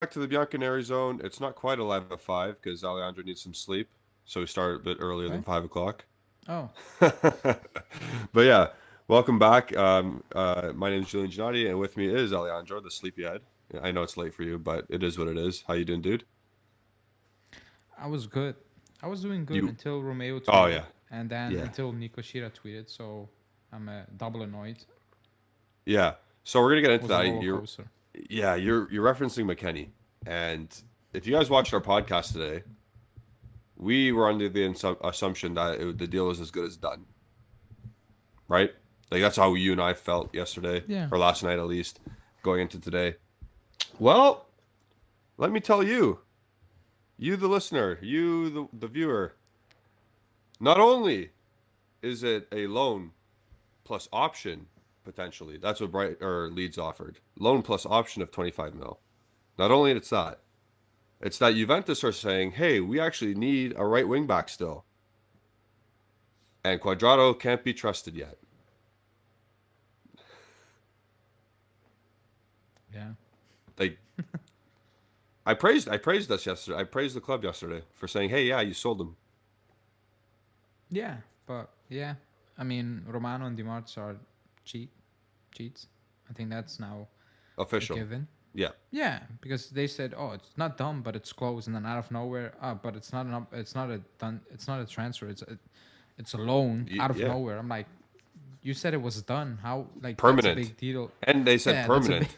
back to the Bianconeri zone. It's not quite 11:05 because Alejandro needs some sleep, so we started a bit earlier than What? 5 o'clock. Oh, But yeah, welcome back. My name is Julian Gennady, and with me is Alejandro, the sleepyhead. I know it's late for you, but it is what it is. How you doing, dude? I was good. I was doing good You? until Romeo Oh tweeted, yeah, and then yeah, until Nico Shira tweeted. So I'm double annoyed. yeah. So we're gonna get It into was a that. roller coaster. You're referencing McKenny, and if you guys watched our podcast today, we were under the assumption that the deal was as good as done, right? Like that's how you and I felt yesterday Yeah. or last night at least, going into today. Well, let me tell you, you the listener, you the viewer, not only is it a loan plus option potentially, that's what Bright or Leeds offered. Loan plus option of 25 mil. Not only it's that Juventus are saying, "Hey, we actually need a right wing back still." And Quadrado can't be trusted yet. Yeah. Like I praised us yesterday. I praised the club yesterday for saying, "Hey, yeah, you sold him." Yeah. But yeah, I mean Romano and Dimarts are cheat cheats. I think that's now a Official. given. Yeah. Yeah, because they said, "Oh, it's not done, but it's closed," and then out of nowhere, but it's not it's not a done, it's not a transfer. It's a loan out of Yeah. nowhere. I'm like, you said it was done. How like that's a Permanent. big deal. And they said Yeah, that's a big. permanent.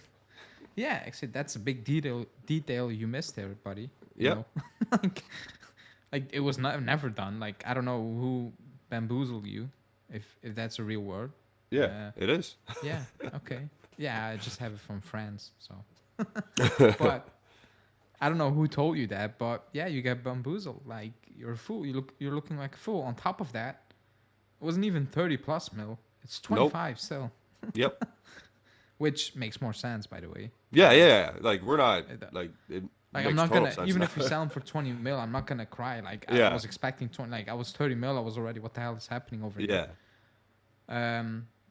Yeah, actually, that's a big detail you missed there, buddy. You Yep. know, like like it was not never done. Like I don't know who bamboozled you, if that's a real word. Yeah, Uh, it is. yeah. Okay. Yeah, I just have it from friends. So, but I don't know who told you that, but yeah, you get bamboozled. Like you're a fool. You're looking like a fool. On top of that, it wasn't even 30 plus mil. It's Nope. 25 still, Yep. which makes more sense, by the way. Yeah, yeah. Like we're not It, like it like I'm makes not total gonna sense even now. if you sell them for 20 mil, I'm not gonna cry. Like I Yeah. was expecting 20. Like I was 30 mil. I was already what the hell is happening over here. Yeah.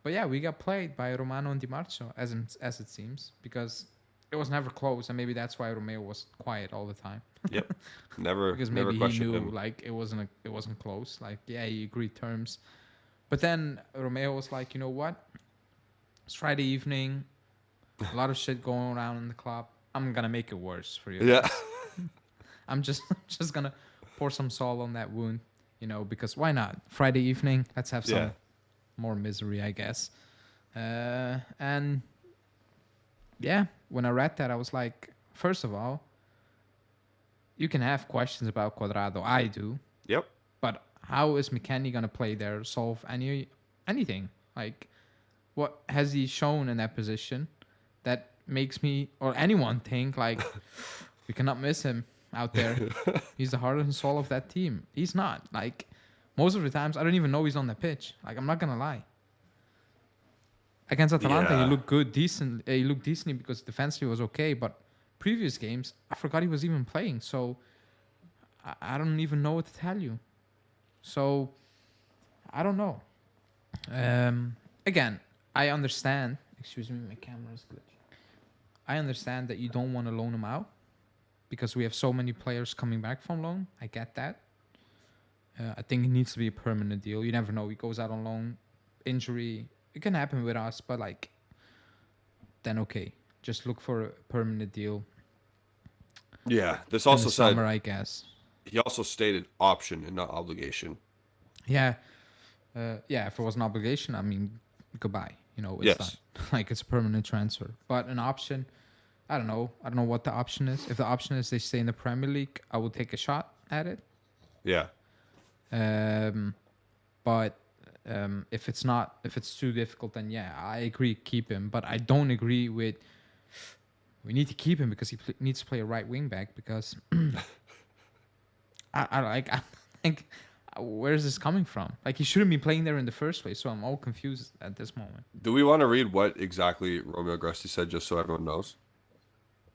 But yeah, we got played by Romano and Di Marzo as it seems because it was never close, and maybe that's why Romeo was quiet all the time. Yep. Never Because never maybe he questioned knew him. like it wasn't close. Like yeah, he agreed terms, but then Romeo was like, you know what? It's Friday evening, a lot of shit going around in the club. I'm gonna make it worse for you Yeah. guys. I'm just just gonna pour some salt on that wound, because why not? Friday evening, let's have Yeah. some more misery, I guess. And yeah, when I read that, I was like, first of all, you can have questions about Cuadrado. I do. Yep. But how is McKennie gonna play there, solve anything? Like, what has he shown in that position that makes me or anyone think like we cannot miss him out there? He's the heart and soul of that team. He's not. Like most of the times, I don't even know he's on the pitch. Like I'm not gonna lie. Against Atalanta, he Yeah. looked good, decent. He looked decently because defensively was okay. But previous games, I forgot he was even playing. So I don't even know what to tell you. So I don't know. Again, I understand. Excuse me, my camera is glitching. I understand that you don't want to loan him out because we have so many players coming back from loan. I get that. I think it needs to be a permanent deal. You never know. He goes out on loan, injury. It can happen with us, but like, then okay. Just look for a permanent deal Yeah. This in the also said summer, I guess. he also stated option and not obligation. Yeah, yeah. If it was an obligation, I mean, goodbye. It's done. Yes. Like it's a permanent transfer. But an option, I don't know. I don't know what the option is. If the option is they stay in the Premier League, I will take a shot at it. Yeah. But if it's not, if it's too difficult, then yeah, I agree, keep him. But I don't agree with we need to keep him because he needs to play a right wing back because I think where is this coming from? Like he shouldn't be playing there in the first place. So I'm all confused at this moment. Do we want to read what exactly Romeo Gresti said just so everyone knows?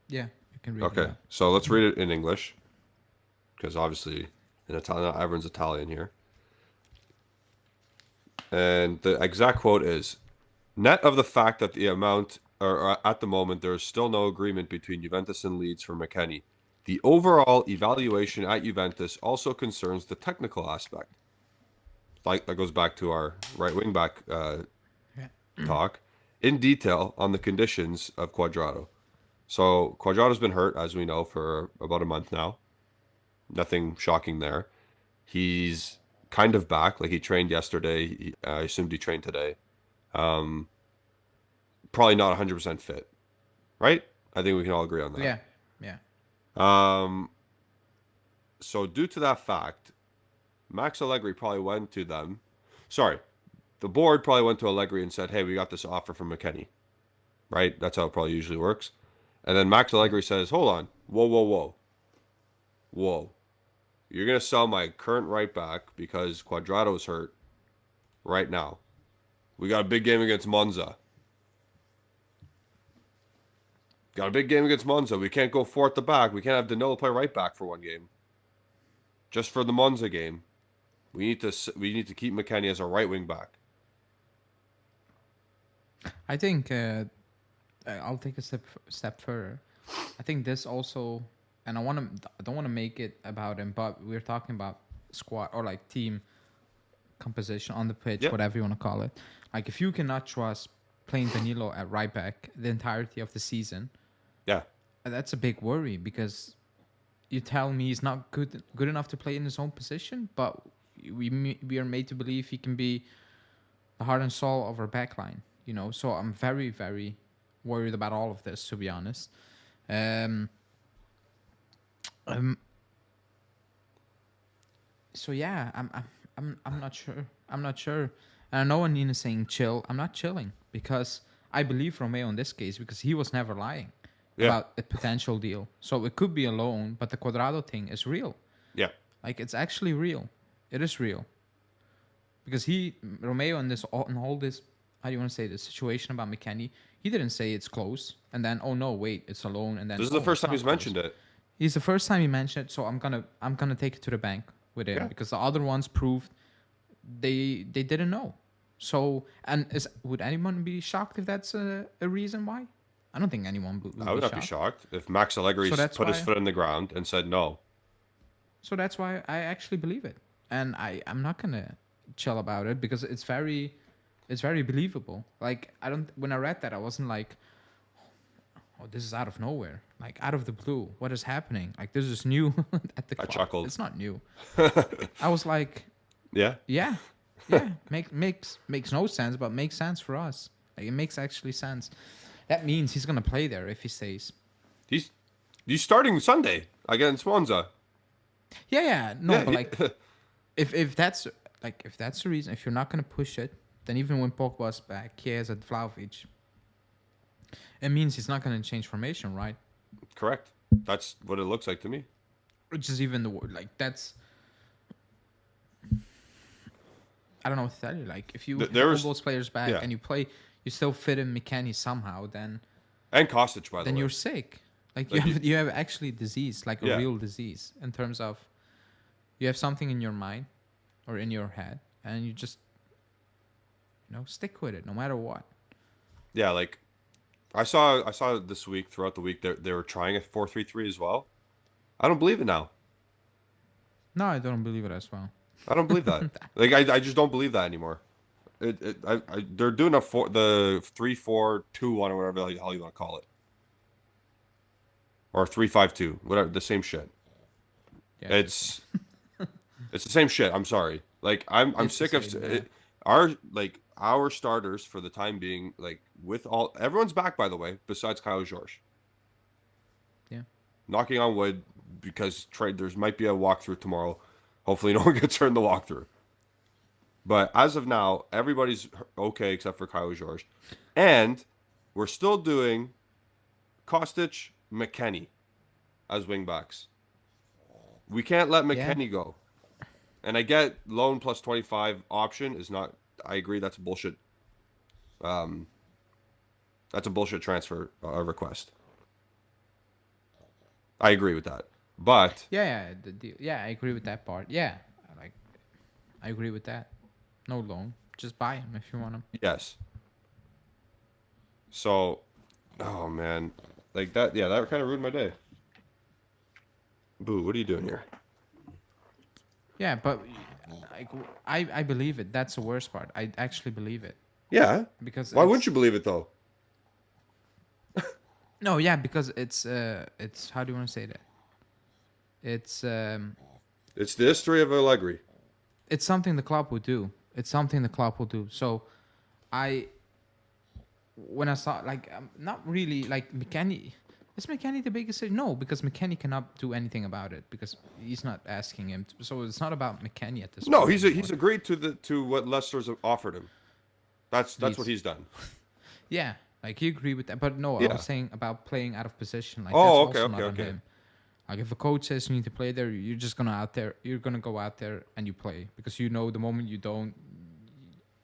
Yeah, you can read it Okay. out. So let's read it in English because obviously in Italian, not everyone's Italian here. And the exact quote is net of the fact that the amount or at the moment, there is still no agreement between Juventus and Leeds for McKennie. The overall evaluation at Juventus also concerns the technical aspect. Like that goes back to our right wing back Yeah. talk in detail on the conditions of Quadrado. So Quadrado's been hurt, as we know, for about a month now. Nothing shocking there. He's kind of back. Like he trained yesterday. I assumed he trained today. Um, Probably not 100% fit, right? I think we can all agree on that. Yeah. Yeah. Um, so due to that fact, Max Allegri probably went to them. Sorry, the board probably went to Allegri and said, "Hey, we got this offer from McKennie." Right? That's how it probably usually works. And then Max Allegri says, "Hold on, whoa, whoa, whoa, whoa! You're gonna sell my current right back because Quadrado's hurt right now. We got a big game against Monza. Got a big game against Monza. We can't go four at the back. We can't have Danilo play right back for one game. Just for the Monza game, we need to keep McKennie as a right wing back." I think I'll take a step further. I think this also, and I don't want to make it about him, but we're talking about squad or like team composition on the pitch, Yep. whatever you want to call it. Like if you cannot trust playing Danilo at right back the entirety of the season, Yeah. that's a big worry because you tell me he's not good enough to play in his own position, but we are made to believe he can be the heart and soul of our backline. You know, so I'm very, very worried about all of this, to be honest. So yeah, I'm not sure. I'm not sure. And I know Anina is saying chill. I'm not chilling because I believe Romeo in this case because he was never lying about a potential deal. So it could be a loan, but the Cuadrado thing is real. Yeah. Like it's actually real. It is real. Because Romeo in all this, how do you want to say this situation about McKennie, he didn't say it's close and then oh no wait it's a loan and then This is the first it's time not he's close. mentioned it. He's the first time he mentioned it, so I'm gonna take it to the bank with him because the other ones proved they didn't know. So would anyone be shocked if that's a reason why? I don't think anyone would I would be not be shocked. shocked if Max Allegri So that's put his why- foot in the ground and said no. So that's why I actually believe it, and I'm not gonna chill about it because it's very believable. Like when I read that I wasn't like, oh, this is out of nowhere, like out of the blue. What is happening? Like this is new at the club. chuckled. It's not new. I was like, Yeah. yeah, makes no sense, but makes sense for us. Like it makes actually sense. That means he's gonna play there if he stays. He's starting Sunday against Monza. Yeah, no, Yeah, but like if that's the reason, if you're not gonna push it, then even when Pogba's back, he has at Vlahovic. It means he's not gonna change formation, right? Correct. That's what it looks like to me. Which is even the word. Like that's. I don't know what to tell you. Like if you have all those players back and you still fit in McKennie somehow, then and Kostic by the way. then you're sick. Like you have actually disease, like a real disease in terms of you have something in your mind or in your head, and you just stick with it no matter what. Yeah, like I saw this week throughout the week they were trying a 4-3-3 as well. I don't believe it now. No, I don't believe it as well. I don't believe that. Like I just don't believe that anymore. They're doing the 3-4-2-1 or whatever the hell you want to call it, or 3-5-2, whatever, the same shit. Yeah. It's the same shit. I'm sorry. Like I'm sick of our starters for the time being. Like everyone's back by the way, besides Kyle George. Yeah. Knocking on wood because there's might be a walkthrough tomorrow. Hopefully no one gets hurt in the walkthrough. But as of now, everybody's okay except for Kyle George. And we're still doing Kostic, McKennie as wingbacks. We can't let McKennie go. And I get loan plus 25 option is not... I agree that's bullshit. That's a bullshit transfer request. I agree with that. But... Yeah, I agree with that part. Yeah, I agree with that. No loan. Just buy him if you want him. Yes. So Oh man, like that. Yeah, that kind of ruined my day. Boo, what are you doing here? Yeah, but like, I believe it. That's the worst part. I actually believe it Yeah. because Why wouldn't it's you believe it though? no, yeah, because it's how do you want to say that? It's the history of Allegri. It's something the club would do. It's something the club will do. So I when I saw like not really like McKennie. Is McKennie the biggest? No, because McKennie cannot do anything about it because he's not asking him. So it's not about McKennie at this No, point anymore. he's agreed to what Leicester's offered him. That's what Leeds. he's done. Yeah, like you agree with that. But no, I was Yeah. saying about playing out of position. Like that's Oh, okay, also okay, not on okay. him. Like if a coach says you need to play there, you're just gonna out there. You're gonna go out there and you play because you know the moment you don't,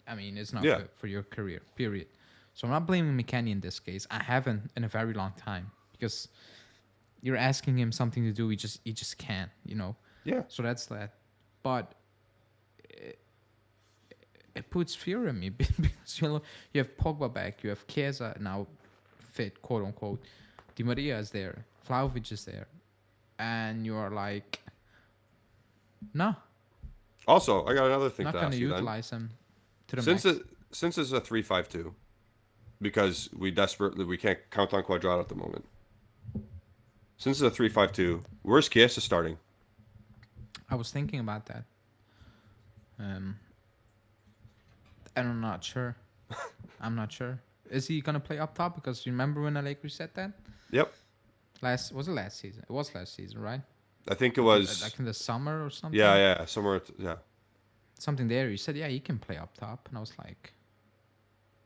I mean, it's not Yeah. good for your career. Period. So I'm not blaming McKennie in this case. I haven't in a very long time because you're asking him something to do. He just can't. You know. Yeah. So that's that. But it puts fear in me because you have Pogba back, you have Chiesa now fit, quote unquote. Di Maria is there, Vlahovic is there, and you are like, no, Also, I got another thing not to gonna ask you then. utilize him to the Since max. it since it's a 3-5-2, because we can't count on Quadrado at the moment. Since it's a 3-5-2, where's Chiesa starting? I was thinking about that, um, and I'm not sure. I'm not sure. Is he gonna play up top? Because you remember when Allegri said that Yep. was it last season? It was last season, right? I think it Like was. in the summer or Yeah, something. yeah, somewhere. Yeah. Something there. He said, yeah, he can play up top, and I was like,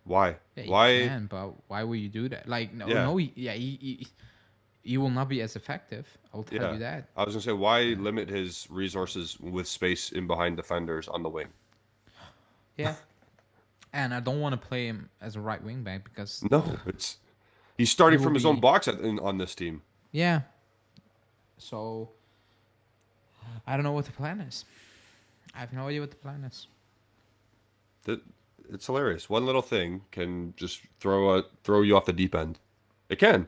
Why? yeah, he Why? can, but why would you do that? Like, no, Yeah, no, he will not be as effective. I will tell yeah. you that. I was gonna say, why limit his resources with space in behind defenders on the wing? Yeah, and I don't want to play him as a right wing back because No, it's he's he starting will from his own be. box on this team. Yeah. So I don't know what the plan is. I have no idea what the plan is. That it's hilarious. One little thing can just throw you off the deep end. It can.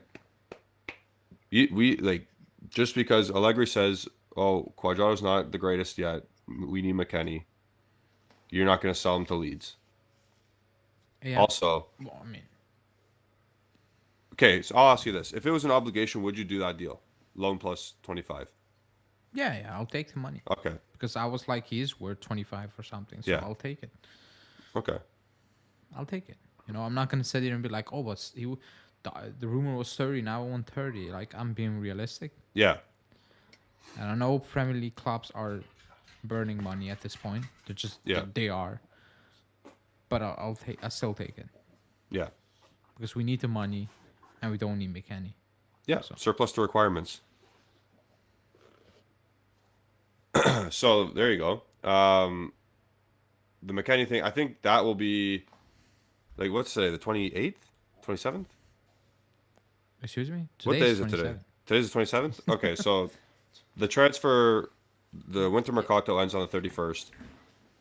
We like just because Allegri says, "Oh, Quadrado's not the greatest yet. We need McKennie." You're not going to sell him to Leeds. Yeah. Also, Well, I mean, okay, so I'll ask you this: if it was an obligation, would you do that deal? Loan plus 25. yeah, I'll take the money Okay. because I was like, he's worth 25 or something, so Yeah. I'll take it. Okay. I'll take it. You know, I'm not gonna sit here and be like, oh, the rumor was 30, now I want 30. Like, I'm being realistic. Yeah. And I know Premier League clubs are burning money at this point. They're just Yeah. they are. But I'll take. I still take it Yeah. because we need the money, and we don't need McKennie. Yeah. So Surplus to requirements. So there you go. The McKennie thing, I think that will be like what's today, the 28th, 27th? excuse me. What day Today's is it today? 27. Today's the 27th? Okay, so the transfer, the winter mercato ends on the 31st.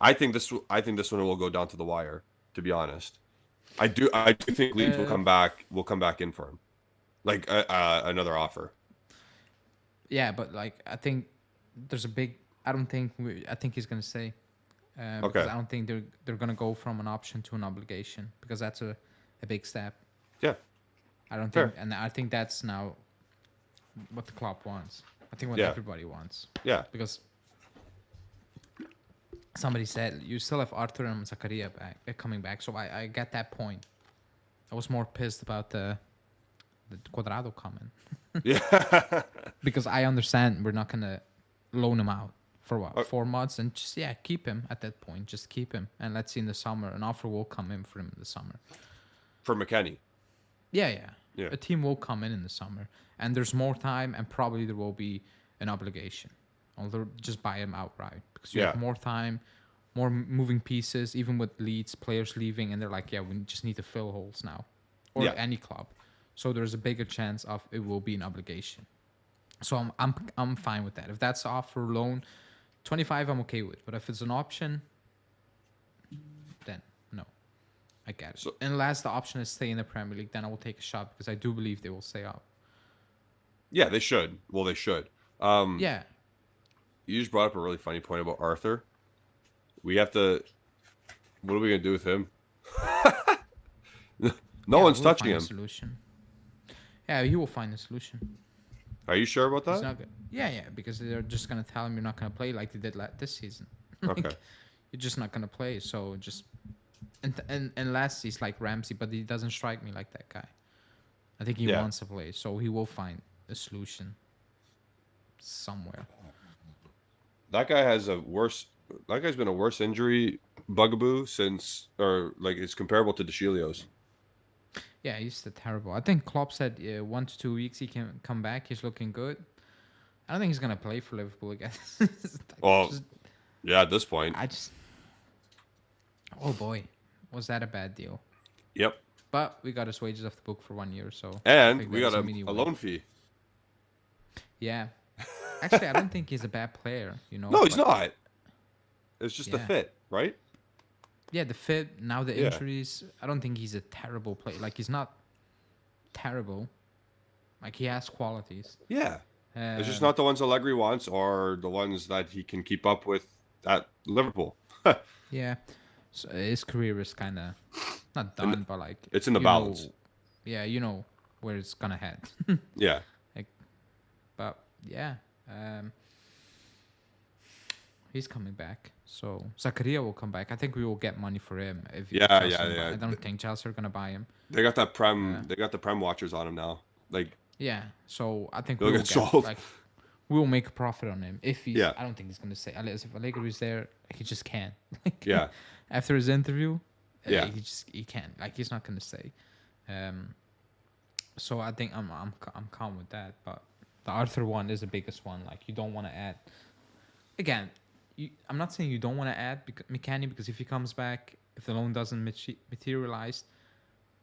I think this one will go down to the wire, to be honest. I do think Leeds Uh, will come back in for him. Like another offer. yeah, but like I think there's a big. I don't think. I think he's gonna stay. Because Okay. I don't think they're gonna go from an option to an obligation because that's a big step. Yeah. I don't Fair. think, and I think that's now what the club wants. I think what Yeah. everybody wants Yeah. because somebody said you still have Arthur and Zakaria back, coming back. So I get that point. I was more pissed about the Cuadrado comment Yeah. because I understand we're not gonna loan him out for what Uh, 4 months and just keep him at that point. Just keep him and let's see in the summer an offer will come in for him in the summer. For McKennie. Yeah, yeah. Yeah. A team will come in the summer, and there's more time, and probably there will be an obligation. Although just buy him outright because you have Yeah. more time, more moving pieces. Even with Leeds players leaving, and they're like, yeah, we just need to fill holes now, or Yeah. any club. So there's a bigger chance of it will be an obligation. So I'm fine with that. If that's offer loan, 25 I'm okay with. But if it's an option, then no. I get it. So Unless the option is stay in the Premier League, then I will take a shot because I do believe they will stay up. yeah, they should. Well, they should. Yeah. You just brought up a really funny point about Arthur. We have to. What are we gonna do with him? No Yeah, one's we'll touching find him. a solution. Yeah, he will find a solution. Are you sure about He's that? not. Yeah, because they're just gonna tell him you're not gonna play like they did this season. Like, Okay. you're just not gonna play. So just and unless he's like Ramsey, but he doesn't strike me like that guy. I think he Yeah. wants to play, so he will find a solution somewhere. That guy has a worse. That guy's been a worse injury bugaboo since, or like it's comparable to DeCilio's. Yeah, he's terrible. I think Klopp said 1 to 2 weeks he can come back. He's looking good. I don't think he's gonna play for Liverpool again. Well, Just- yeah, at this point. I just. Oh boy, was that a bad deal? Yep. But we got his wages off the book for 1 year, so. I And think we that got was a mini win. loan fee. Yeah. Actually, I don't think he's a bad player. No, he's but- not. It's just the Yeah. fit, right? Yeah, the fit now, the Yeah. injuries. I don't think he's a terrible player. Like he's not terrible. Like he has qualities. Yeah. It's just Um, not the ones Allegri wants or the ones that he can keep up with at Liverpool. Yeah. So his career is kind of not In the- done, but like it's in the you balance. know- yeah, you know where it's gonna head. Yeah. But yeah, he's coming back. So Zakaria will come back. I think we will get money for him. If Yeah, Chelsea yeah, buy- yeah. I don't think Chelsea are gonna buy him. They got that prem. Yeah. They got the prem watchers on him now. Like, Yeah, so I think He'll we will get get sold. like we will make a profit on him if he's. Yeah. I don't think he's gonna say unless if Allegri is there, he just can't. Like, yeah, After his interview, Yeah. he can't. Like he's not gonna say. So I think I'm calm with that. But the Arthur one is the biggest one. Like you don't want to add. Again, I'm not saying you don't want to add McKennie because if he comes back, if the loan doesn't materialize,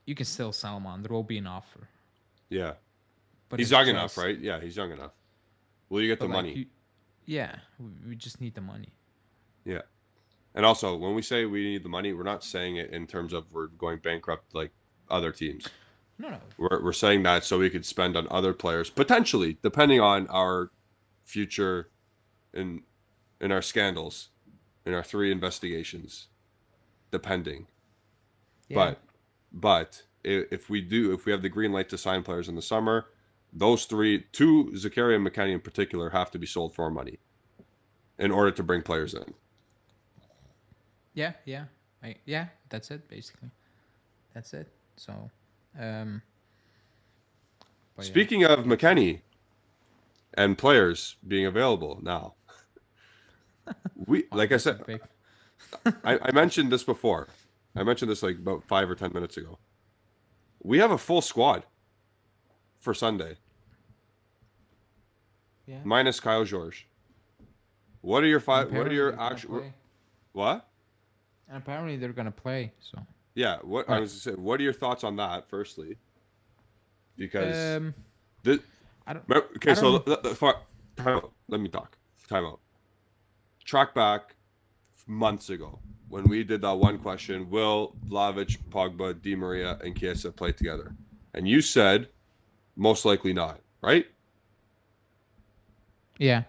you can still sell him on. There will be an offer. yeah. But He's it's young enough, just- right? Yeah, he's young enough. Will you get the but, like, money? yeah, we just need the money. Yeah. And also, when we say we need the money, we're not saying it in terms of we're going bankrupt like other teams. No. We're saying that so we could spend on other players potentially, depending on our future in our scandals, in our 3 investigations, depending. Yeah. But if we have the green light to sign players in the summer, those 2, Zakaria and McKennie in particular, have to be sold for money in order to bring players in. Yeah. That's it basically. That's it. So, but yeah. Speaking of McKennie and players being available now, like I said, Big. I mentioned this before. I mentioned this like about 5 or 10 minutes ago. We have a full squad for Sunday, Yeah. minus Kyle George. What are your Apparently they're gonna actual? play. What? And apparently they're gonna play. So. Yeah. What I Right. was gonna say. What are your thoughts on that? Firstly, because I don't. okay. I So don't time out. Let me talk. Time out. Track back months ago when we did that one question: will Vlahovic, Pogba, Di Maria, and Chiesa play together? And you said most likely not. Right? Yeah.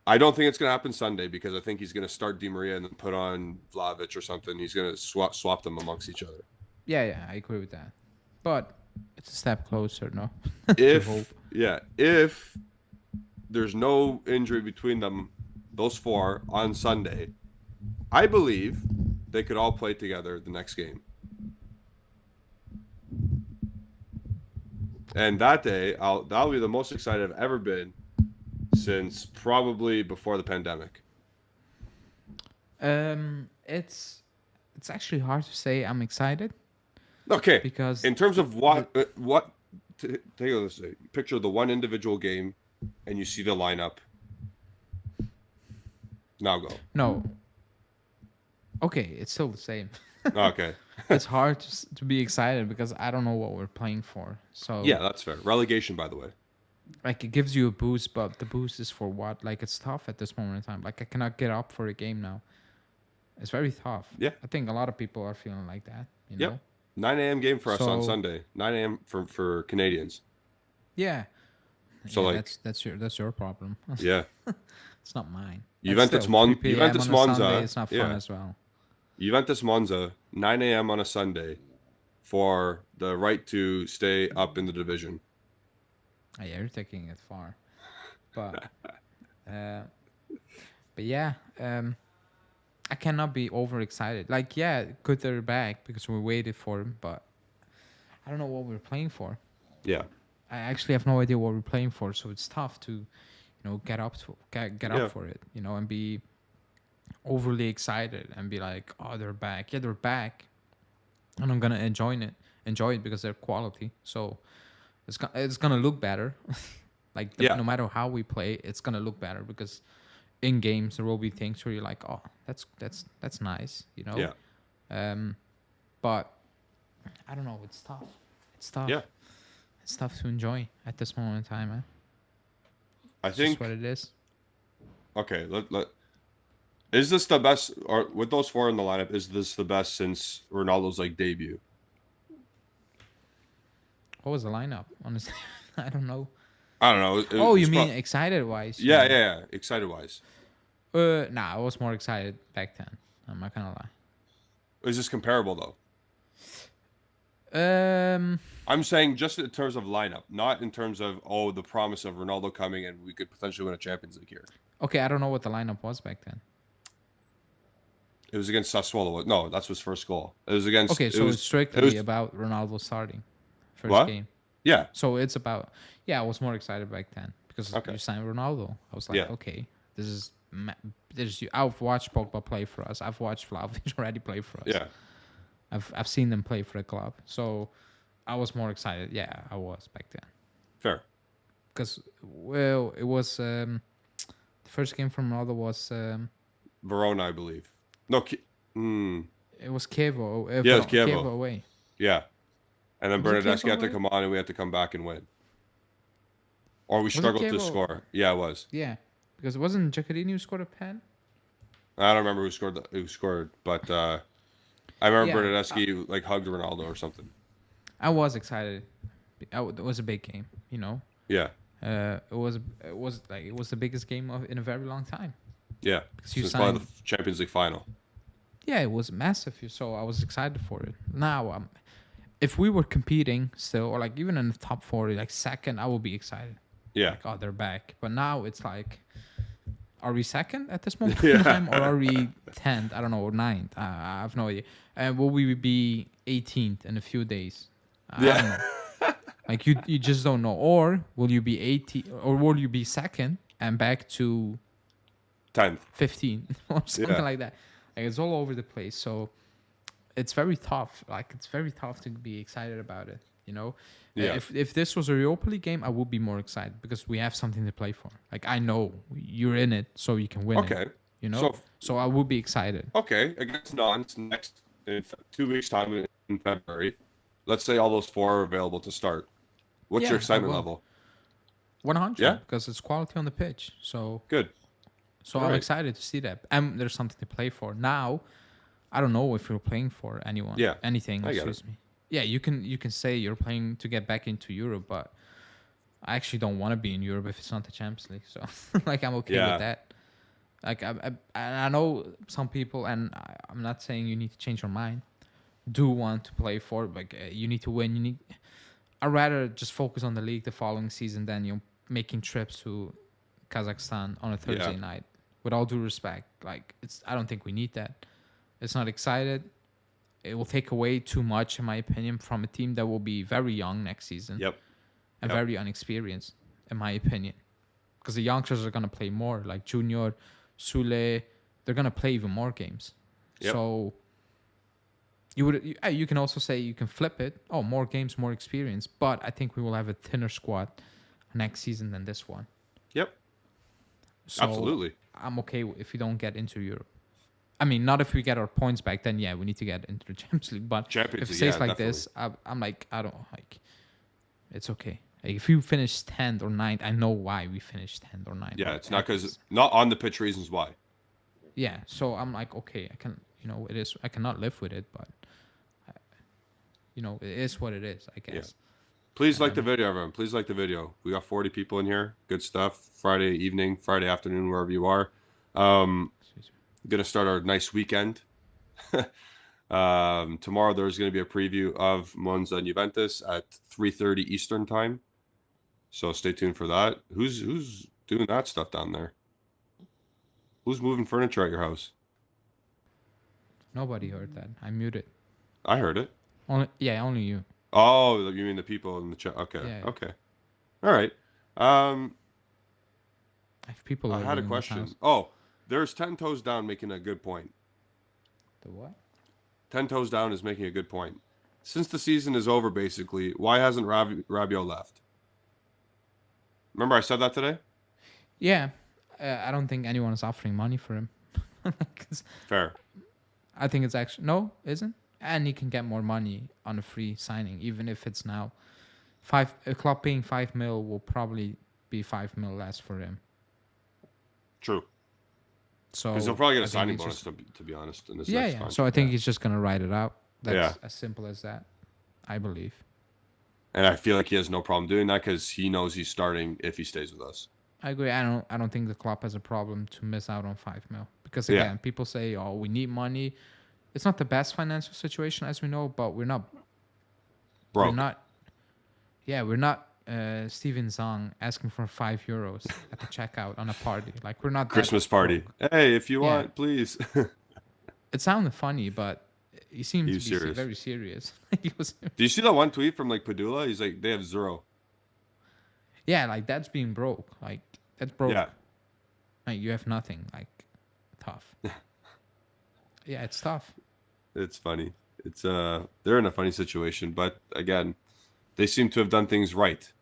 I don't think it's going to happen Sunday because I think he's going to start Di Maria and then put on Vlahovic or something. He's going to swap them amongst each other. Yeah. I agree with that. But it's a step closer, no? hope. If there's no injury between them, those 4 on Sunday, I believe they could all play together the next game. And that day, that'll be the most excited I've ever been since probably before the pandemic. It's actually hard to say. I'm excited Okay, because in terms of take a listen. Picture the one individual game, and you see the lineup. Now go. no. Okay, it's still the same. Okay. It's hard to be excited because I don't know what we're playing for. So Yeah, that's fair. Relegation, by the way. like it gives you a boost, but the boost is for what? Like it's tough at this moment in time. Like I cannot get up for a game now. It's very tough. Yeah. I think a lot of people are feeling like that. You Yep. know. 9 a.m. game for us on So Sunday. 9 a.m. for Canadians. yeah, So yeah. like, That's your problem. yeah. It's not mine. But Juventus still, 3 p.m. Juventus on a Sunday, Monza. it's not fun Yeah. as well. Juventus Monza, 9 a.m. on a Sunday for the right to stay up in the division. Yeah, you're taking it far, but uh, but yeah, I cannot be overexcited. Like, yeah, good they're back because we waited for them, but I don't know what we're playing for. Yeah. I actually have no idea what we're playing for, so it's tough to, get up Yeah. for it, and be overly excited and be like, oh, they're back. Yeah, they're back, and I'm gonna enjoy it because they're quality. So it's gonna look better. Like Yeah. no matter how we play, it's gonna look better because in games there will be things where you're like, oh, that's nice, Yeah. But I don't know. It's tough. It's tough. Yeah. It's tough to enjoy at this moment in time, man. I It's think. just what it is. Okay. Is this the best, or with those four in the lineup? Is this the best since Ronaldo's like debut? What was the lineup? Honestly, I don't know. I don't know. Oh, you mean excited wise? Yeah, yeah. Excited wise. Nah, I was more excited back then. I'm not gonna Is this comparable though? lie. I'm saying just in terms of lineup, not in terms of the promise of Ronaldo coming and we could potentially win a Champions League here. Okay, I don't know what the lineup was back then. It was against Sassuolo. No, that's his first goal. It was against. Okay, so it's strictly about Ronaldo starting first game. Yeah. So it's about I was more excited back then because Okay. you signed Ronaldo. I was like, Yeah. okay, this is I've watched Pogba play for us. I've watched Vlahovic already play for us. Yeah. I've seen them play for the club. So I was more excited. Yeah, I was back then. Fair. Because it was the first game from Ronaldo was Verona, I believe. No. it was Chievo. Yeah, it was Chievo. Away. Yeah. And then Was it Bernardeschi had to Chievo come on and we had to come back and win. Or we it struggled to Chievo? score. Yeah, it was. Yeah, because it wasn't Giaccherini who scored a pen. I don't remember who scored, but I remember Yeah, Bernardeschi like hugged Ronaldo or something. I was excited. It was a big game, Yeah. It was the biggest game in a very long time. Yeah. Because you Since probably signed. the Champions League final. Yeah, it was massive. So I was excited for it. Now, if we were competing still, or like even in the top 40, like second, I would be excited. Yeah. Like, oh, they're back. But now it's like, are we second at this moment Yeah. in time, or are we 10th? I don't know, or 9th. I have no idea. And will we be 18th in a few days? I don't know. Like you just don't know. Or will you be 18, or will you be second and back to 10th. 15 or something Yeah. like that? Like it's all over the place. So it's very tough. Like it's very tough to be excited about it. Yeah. If this was a Europa League game, I would be more excited because we have something to play for. Like I know you're in it, so you can win Okay. it. So I would be excited. Okay. Against Nantes next in 2 weeks' time in February. Let's say all those four are available to start. What's Yeah, your I excitement will. level? 100. Yeah? Because it's quality on the pitch. So Good. I'm Right. excited to see that. And there's something to play for. Now, I don't know if you're playing for anyone. Yeah, Anything. I get Excuse me. Yeah, you can say you're playing to get back into Europe, but I actually don't want to be in Europe if it's not the Champions League. So like I'm okay Yeah. with that. Like I know some people, and I'm not saying you need to change your mind. Do want to play for like you need to win. I'd rather just focus on the league the following season than making trips to Kazakhstan on a Thursday Yeah. night. With all due respect, like I don't think we need that. It's not excited. It will take away too much, in my opinion, from a team that will be very young next season. Yep. And Yep. very unexperienced, in my opinion. Because the youngsters are gonna play more, like Junior, Sule, they're gonna play even more games. Yep. So you can also say you can flip it. Oh, more games, more experience. But I think we will have a thinner squad next season than this one. Yep. So Absolutely. I'm okay if we don't get into Europe. I mean, not if we get our points back, then yeah, we need to get into the Champions League. But Champions if it League, stays yeah, like this, I'm like, I don't like. It's okay. Like, if you finish 10th or 9th, I know why we finished 10th or 9th. Yeah, it's not because not on the pitch reasons why. Yeah, so I'm like, okay, It is. I cannot live with it, but it is what it is, I Yeah. guess. Please like the video, everyone. Please like the video. We got 40 people in here. Good stuff. Friday evening, Friday afternoon, wherever you are. Excuse me. Gonna start our nice weekend. Tomorrow there's gonna be a preview of Monza and Juventus at 3:30 Eastern time. So stay tuned for that. Who's doing that stuff down there? Who's moving furniture at your house? Nobody heard that. I muted. I heard it. Only you. Oh, you mean the people in the chat? Okay. Yeah. Okay. All right. Um, If people I are had a in this question. house. Oh, there's 10 toes down making a good point. The what? 10 toes down is making a good point. Since the season is over, basically, why hasn't Rabiot left? Remember I said that today? Yeah, I don't think anyone is offering money for him. 'Cause Fair. I think it's actually no, isn't? And he can get more money on a free signing, even if it's now a club paying 5 mil will probably be 5 mil less for him. True. So Because he'll probably get I a think signing he's bonus, just- to be honest. In this yeah, next yeah. contract. So I think he's just gonna ride it out. That's Yeah. as simple as that. I believe. And I feel like he has no problem doing that because he knows he's starting if he stays with us. I agree. I don't think the club has a problem to miss out on 5 mil because Yeah. again, people say, "Oh, we need money." It's not the best financial situation as we know, but we're not. Broke. We're not. Yeah, we're not. Steven Zong asking for €5 at the checkout on a party. Like we're not that Christmas party. broke. Hey, if you Yeah. want, please. It sounded funny, but he seemed He to was be serious. very serious. He was. Do you see that one tweet from like Padula? He's like, they have 0. Yeah, like that's being broke. Like that's broke. Yeah. Like you have nothing. Like tough. Yeah, it's tough. It's funny. It's they're in a funny situation, but again, they seem to have done things right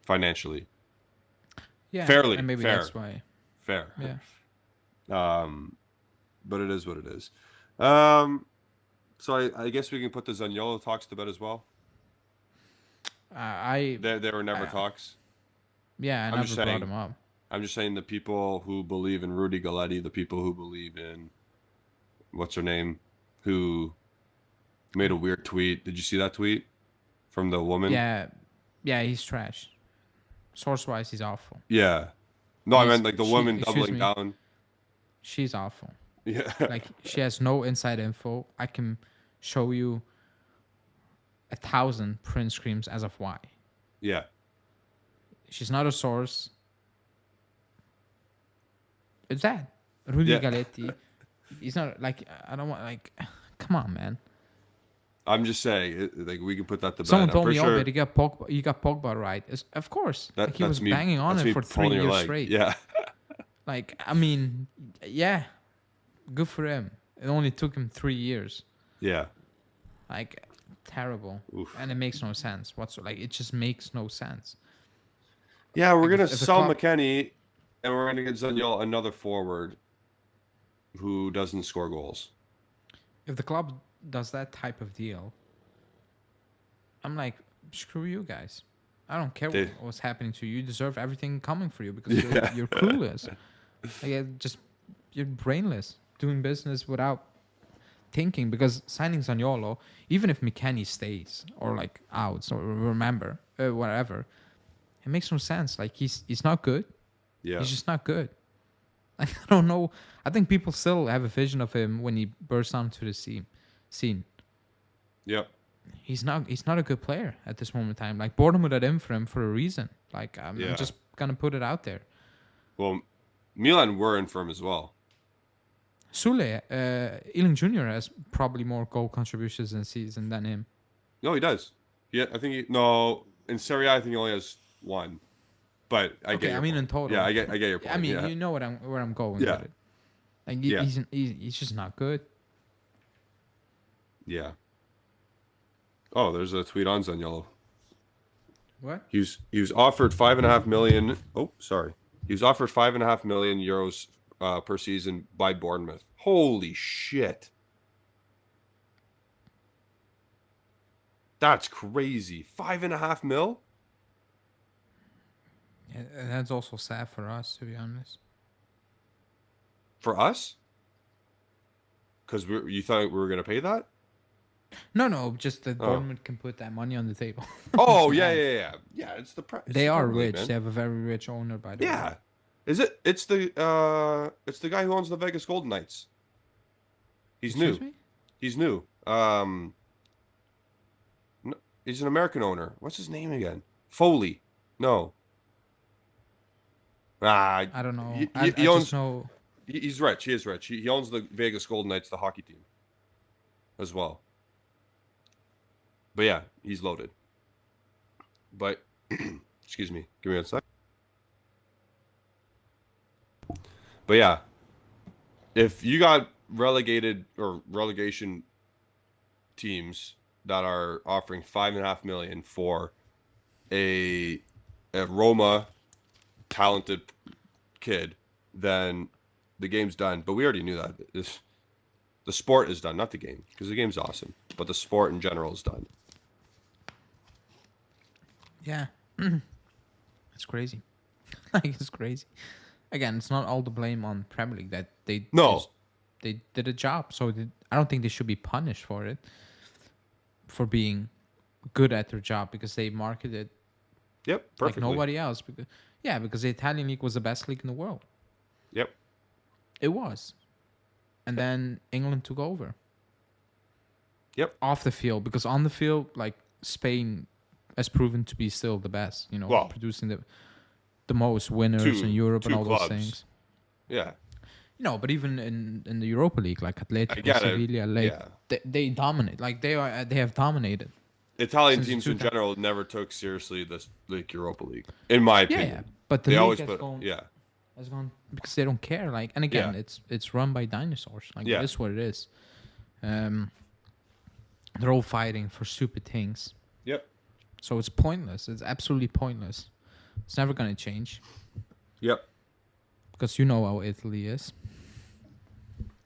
financially. Yeah, Fairly, and maybe fair. that's why. Fair. Yeah. But it is what it is. So I guess we can put the Zaniolo talks to bed as well. There were never talks. Yeah, I I'm never just brought saying- him up. I'm just saying the people who believe in Rudy Galletti, the people who believe in what's her name, who made a weird tweet. Did you see that tweet from the woman? Yeah, he's trash. Source wise, he's awful. Yeah. No, I He's- meant like the woman excuse doubling me. down. She's awful. Yeah. Like she has no inside info. I can show you 1,000 print screens as of why. Yeah. She's not a source. It's that Rudy Yeah. Galletti. He's not like I don't want like. Come on, man. I'm just saying, like we can put that to bed. Someone I'm told me, pretty "Oh, sure but you got Pogba right." Of course, like he was banging on that's it me for 3 pulling your years leg. straight. Yeah. Like I mean, yeah, good for him. It only took him 3 years. Yeah. Like terrible, Oof. and it makes no sense whatsoever. Like it just makes no sense. Yeah, we're Like, gonna if the sell club- McKennie, and we're gonna get Zaniolo another forward who doesn't score goals. If the club does that type of deal, I'm like, screw you guys. I don't care They- what's happening to you. You deserve everything coming for you because Yeah. you're clueless. Like, you're brainless, doing business without thinking. Because signing Zaniolo, even if McKennie stays or like out, or remember whatever, it makes no sense. Like he's not good. Yeah. He's just not good. Like, I don't know. I think people still have a vision of him when he bursts onto the scene. Yep. He's not a good player at this moment in time. Like Bournemouth had in for him for a reason. Like I'm Yeah. just gonna put it out there. Well, Milan were in for him as well. Sule, Ealing Jr. has probably more goal contributions in season than him. No, he does. Yeah, I think no in Serie A, I think he only has 1. But I get. Okay, Your I mean point. in total. Yeah, I get your point. I mean, yeah. you know where I'm going Yeah. with it. Like Yeah. he's just not good. Yeah. Oh, there's a tweet on Zaniolo. What? He was offered 5.5 million. Oh, sorry. He was offered 5.5 million euros per season by Bournemouth. Holy shit. That's crazy. 5.5 mil? Yeah, and that's also sad for us, to be honest. For us? Because you thought we were going to pay that? No, just that Oh. Bournemouth can put that money on the table. Oh, Yeah. yeah. It's the They are Premier League, rich. man. They have a very rich owner, by the way. Yeah. Is it? It's the guy who owns the Vegas Golden Knights. He's Excuse new. me? He's new. No, he's an American owner. What's his name again? Foley. No. I don't know. He I owns. just know. He's rich. He is rich. He owns the Vegas Golden Knights, the hockey team, as well. But yeah, he's loaded. But excuse me, give me a sec. But yeah, if you got relegated or relegation teams that are offering $5.5 million for a Roma talented kid, then the game's done. But we already knew that. The sport is done, not the game, because the game's awesome. But the sport in general is done. Yeah. It's crazy. Like, it's crazy. Again, it's not all the blame on Premier League that they they did a job. So I don't think they should be punished for it, for being good at their job, because they marketed Yep, perfectly. like nobody else. Because the Italian league was the best league in the world. Yep. It was. And then England took over. Yep. Off the field, because on the field, like, Spain has proven to be still the best, producing the most winners in Europe and all those things. Yeah. But even in the Europa League, like Atletico, Sevilla, they dominate. Like, they have dominated. Italian teams in general never took seriously this Europa League, in my opinion. Yeah. But the they league always has gone because they don't care. Like, and again, it's run by dinosaurs. Like, it is what it is. They're all fighting for stupid things. Yep. So it's pointless. It's absolutely pointless. It's never gonna change. Yep. Because you know how Italy is.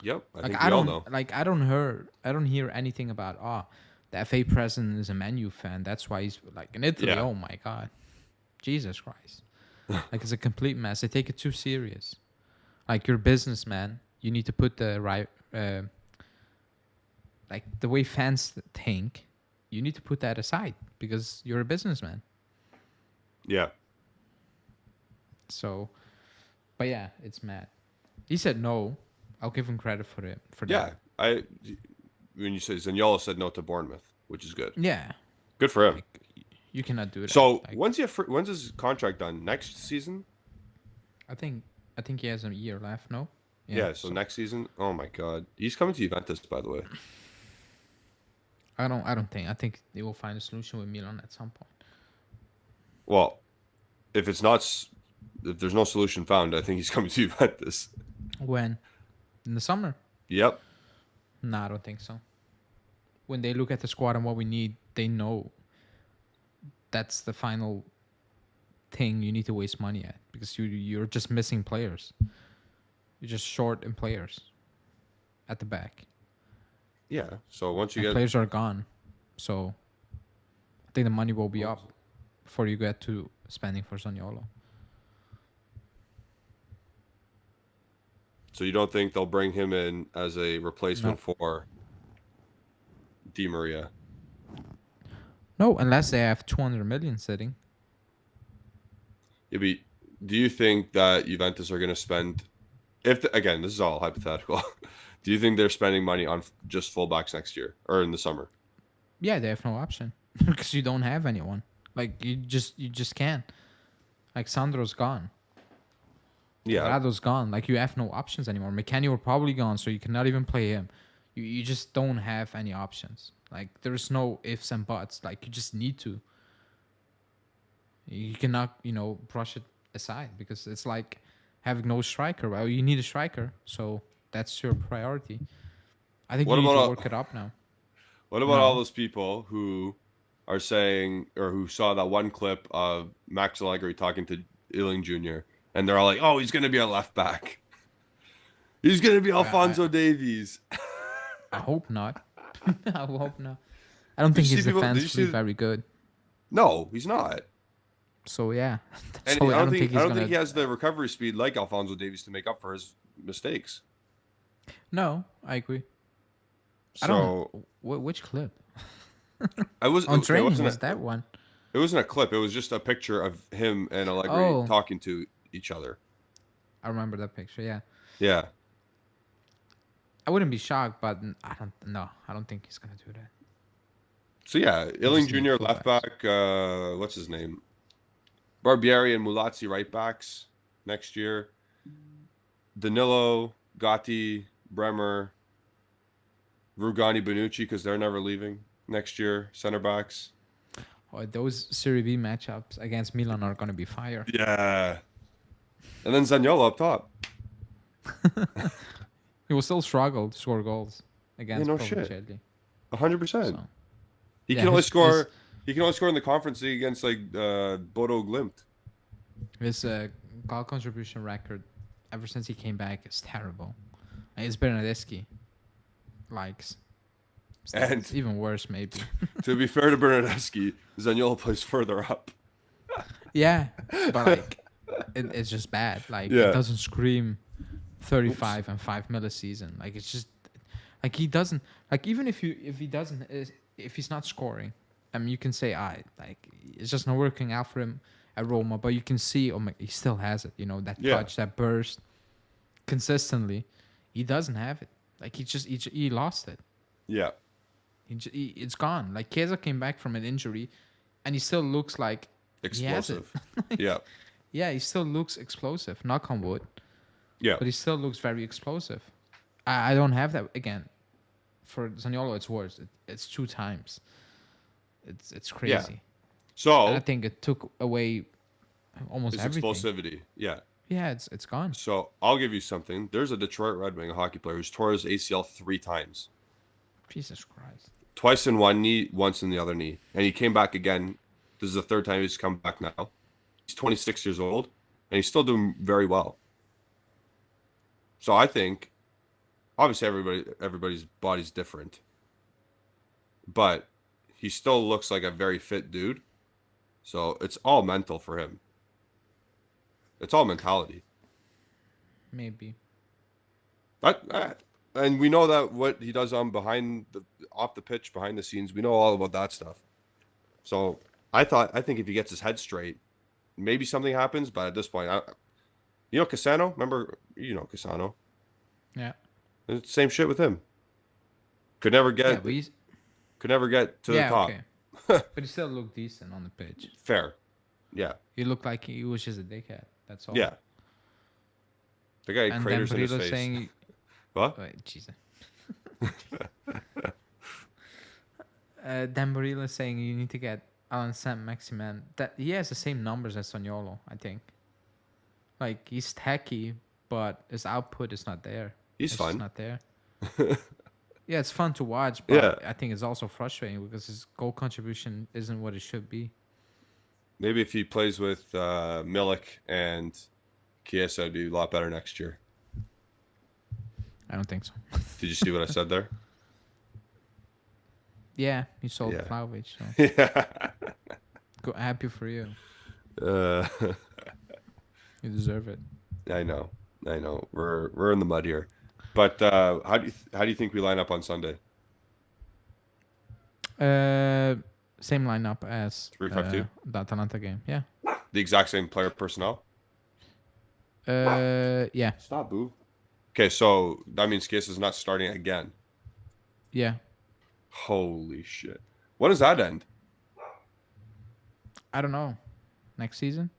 Yep. I don't know. Like, I don't hear anything about the FA president is a Man U fan. That's why he's like in Italy. Yeah. Oh my God, Jesus Christ! Like, it's a complete mess. They take it too serious. Like, you're a businessman. You need to put the right, like, the way fans think. You need to put that aside because you're a businessman. Yeah. So, but yeah, it's mad. He said no. I'll give him credit for it. That. When you say Zaniolo said no to Bournemouth, which is good. Yeah. Good for him. Like, you cannot do that. So when's his contract done? Next season? I think he has a year left. No. Yeah. So next season. Oh my God, he's coming to Juventus, by the way. I think they will find a solution with Milan at some point. Well, if there's no solution found, I think he's coming to Juventus. When? In the summer? Yep. No, I don't think so. When they look at the squad and what we need, they know that's the final thing you need to waste money at, because you're just missing players. You're just short in players at the back. Yeah. So once you players are gone, so I think the money will be up before you get to spending for Zaniolo. So you don't think they'll bring him in as a replacement for Di Maria? No, unless they have 200 million sitting. Do you think that Juventus are going to spend? Again, this is all hypothetical. Do you think they're spending money on just fullbacks next year or in the summer? Yeah, they have no option because you don't have anyone. Like, you just can't. Like, Sandro's gone. Yeah. Rado's gone. Like, you have no options anymore. McKennie were probably gone, so you cannot even play him. You just don't have any options. Like, there's no ifs and buts. Like, you just need to. You cannot, brush it aside, because it's like having no striker. Well, you need a striker, so that's your priority. I think you need to work it up now. What about all those people who are saying, or who saw that one clip of Max Allegri talking to Ealing Jr., and they're all like, "Oh, he's going to be a left back. He's going to be Alphonso Davies." I hope not. I hope not. I don't think he's defensively very good. No, he's not. So yeah, and I don't think he has the recovery speed like Alphonso Davies to make up for his mistakes. No, I agree. I don't. So Which clip? I was On okay. It training wasn't was that one? it wasn't a clip. It was just a picture of him and Allegri Oh, talking to each other. I remember that picture. Yeah, Yeah. I wouldn't be shocked, but I don't. No, I don't think he's gonna do that. So yeah, We Illing just need Jr. left fullbacks. back. What's his name? Barbieri and Mulazzi right backs next year. Danilo, Gatti, Bremer, Rugani, Bonucci because they're never leaving next year. Center backs. Oh, those Serie B matchups against Milan are gonna be fire. Yeah. And then Zaniolo up top. He will still struggle to score goals Yeah, against no shit. Provicelli. 100%. So He yeah, can only his score. He can only score in the conference league against like Bodo Glimt. his goal contribution record ever since he came back is terrible. And it's Bernardeschi likes. And It's even worse, maybe. to be fair to Bernardeschi, Zaniolo plays further up. Yeah, but like, it's just bad. Like, Yeah. it doesn't scream 35 and 5 mil a season. Like, it's just like he doesn't like even if he doesn't if he's not scoring, I mean, you can say like it's just not working out for him at Roma, but you can see he still has it. You know, that Yeah. touch, that burst, consistently. He doesn't have it. Like he lost it. Yeah. It's gone. Like Chiesa came back from an injury, and he still looks like he has it. Explosive. Yeah. Yeah, he still looks explosive. Knock on wood, Yeah. but he still looks very explosive. I don't have that again. For Zaniolo, it's worse. It's 2 times. It's crazy. Yeah. And I So think it took away almost his everything. explosivity. Yeah. Yeah, it's gone. So I'll give you something. There's a Detroit Red Wing, a hockey player, who's tore his ACL 3 times. Jesus Christ. Twice in one knee, once in the other knee. And he came back again. This is the 3rd time he's come back now. He's 26 years old, and he's still doing very well. So I think, obviously, everybody's body's different. But he still looks like a very fit dude. So it's all mental for him. It's all mentality. Maybe. And we know that what he does off the pitch, behind the scenes, we know all about that stuff. So I think if he gets his head straight, maybe something happens. But at this point, Cassano. Remember, Cassano. Yeah. It's the same shit with him. Could never Yeah, get but he's to the top. okay. But he still looked decent on the pitch. Fair. Yeah. He looked like he was just a dickhead. That's all. Yeah. The guy had And craters then in his Brillo face. saying, What? wait, Jesus. Dan Barilla saying you need to get Alan Saint-Maximin. That he has the same numbers as Saniolo, I think. Like he's tacky, but his output is not there. He's It's fun. just not there. Yeah, it's fun to watch, but Yeah. I think it's also frustrating because his goal contribution isn't what it should be. Maybe if he plays with Milik and Chiesa, it'd be a lot better next year. I don't think so. Did you see what I said there? Yeah, you sold Yeah. Vlahovic, so Yeah. happy for you. Uh, You deserve it. I know. We're in the mud here, but how do you think we line up on Sunday? Same lineup as 3-5-2? the Atalanta game. Yeah. The exact same player personnel. Yeah. Stop, boo. Okay, so that means Chiesa's not starting again. Yeah. Holy shit! When does that end? I don't know. Next season?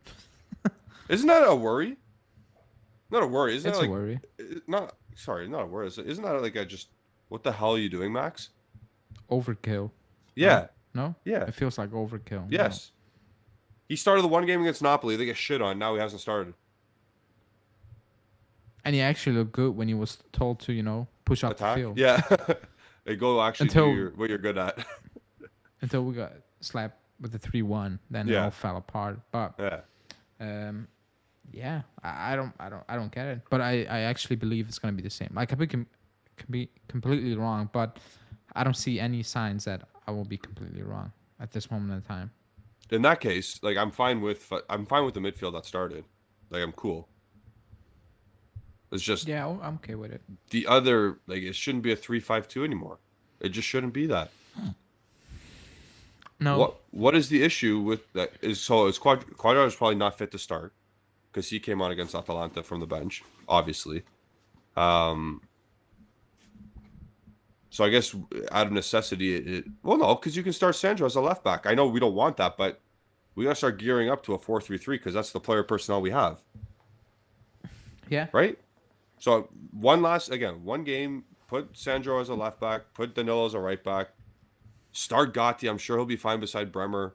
Isn't that a worry? Not a worry. Isn't It's that a like worry. not a worry. Isn't that like a just what the hell are you doing, Max? Overkill. Yeah. No? Yeah. It feels like overkill. Yes. He started the one game against Napoli. They get shit on. Now he hasn't started. No. And he actually looked good when he was told to, push up Attack. the field. Yeah. They go actually do what you're good at. Until we got slapped with the 3-1, then it Yeah. all fell apart. But Yeah. yeah, I don't get it. But I actually believe it's gonna be the same. Like I can be completely wrong, but I don't see any signs that I will be completely wrong at this moment in time. In that case, like I'm fine with the midfield that started. Like I'm cool. It's just Yeah, I'm okay with it. the other it shouldn't be a 3-5-2 anymore. It just shouldn't be that. No. What is the issue with that? Is Quadrado is probably not fit to start because he came on against Atalanta from the bench, obviously. So I guess out of necessity, well, no, because you can start Sandro as a left back. I know we don't want that, but we gotta start gearing up to a 4-3-3 because that's the player personnel we have, Yeah. right? So one game, put Sandro as a left back, put Danilo as a right back, start Gatti. I'm sure he'll be fine beside Bremer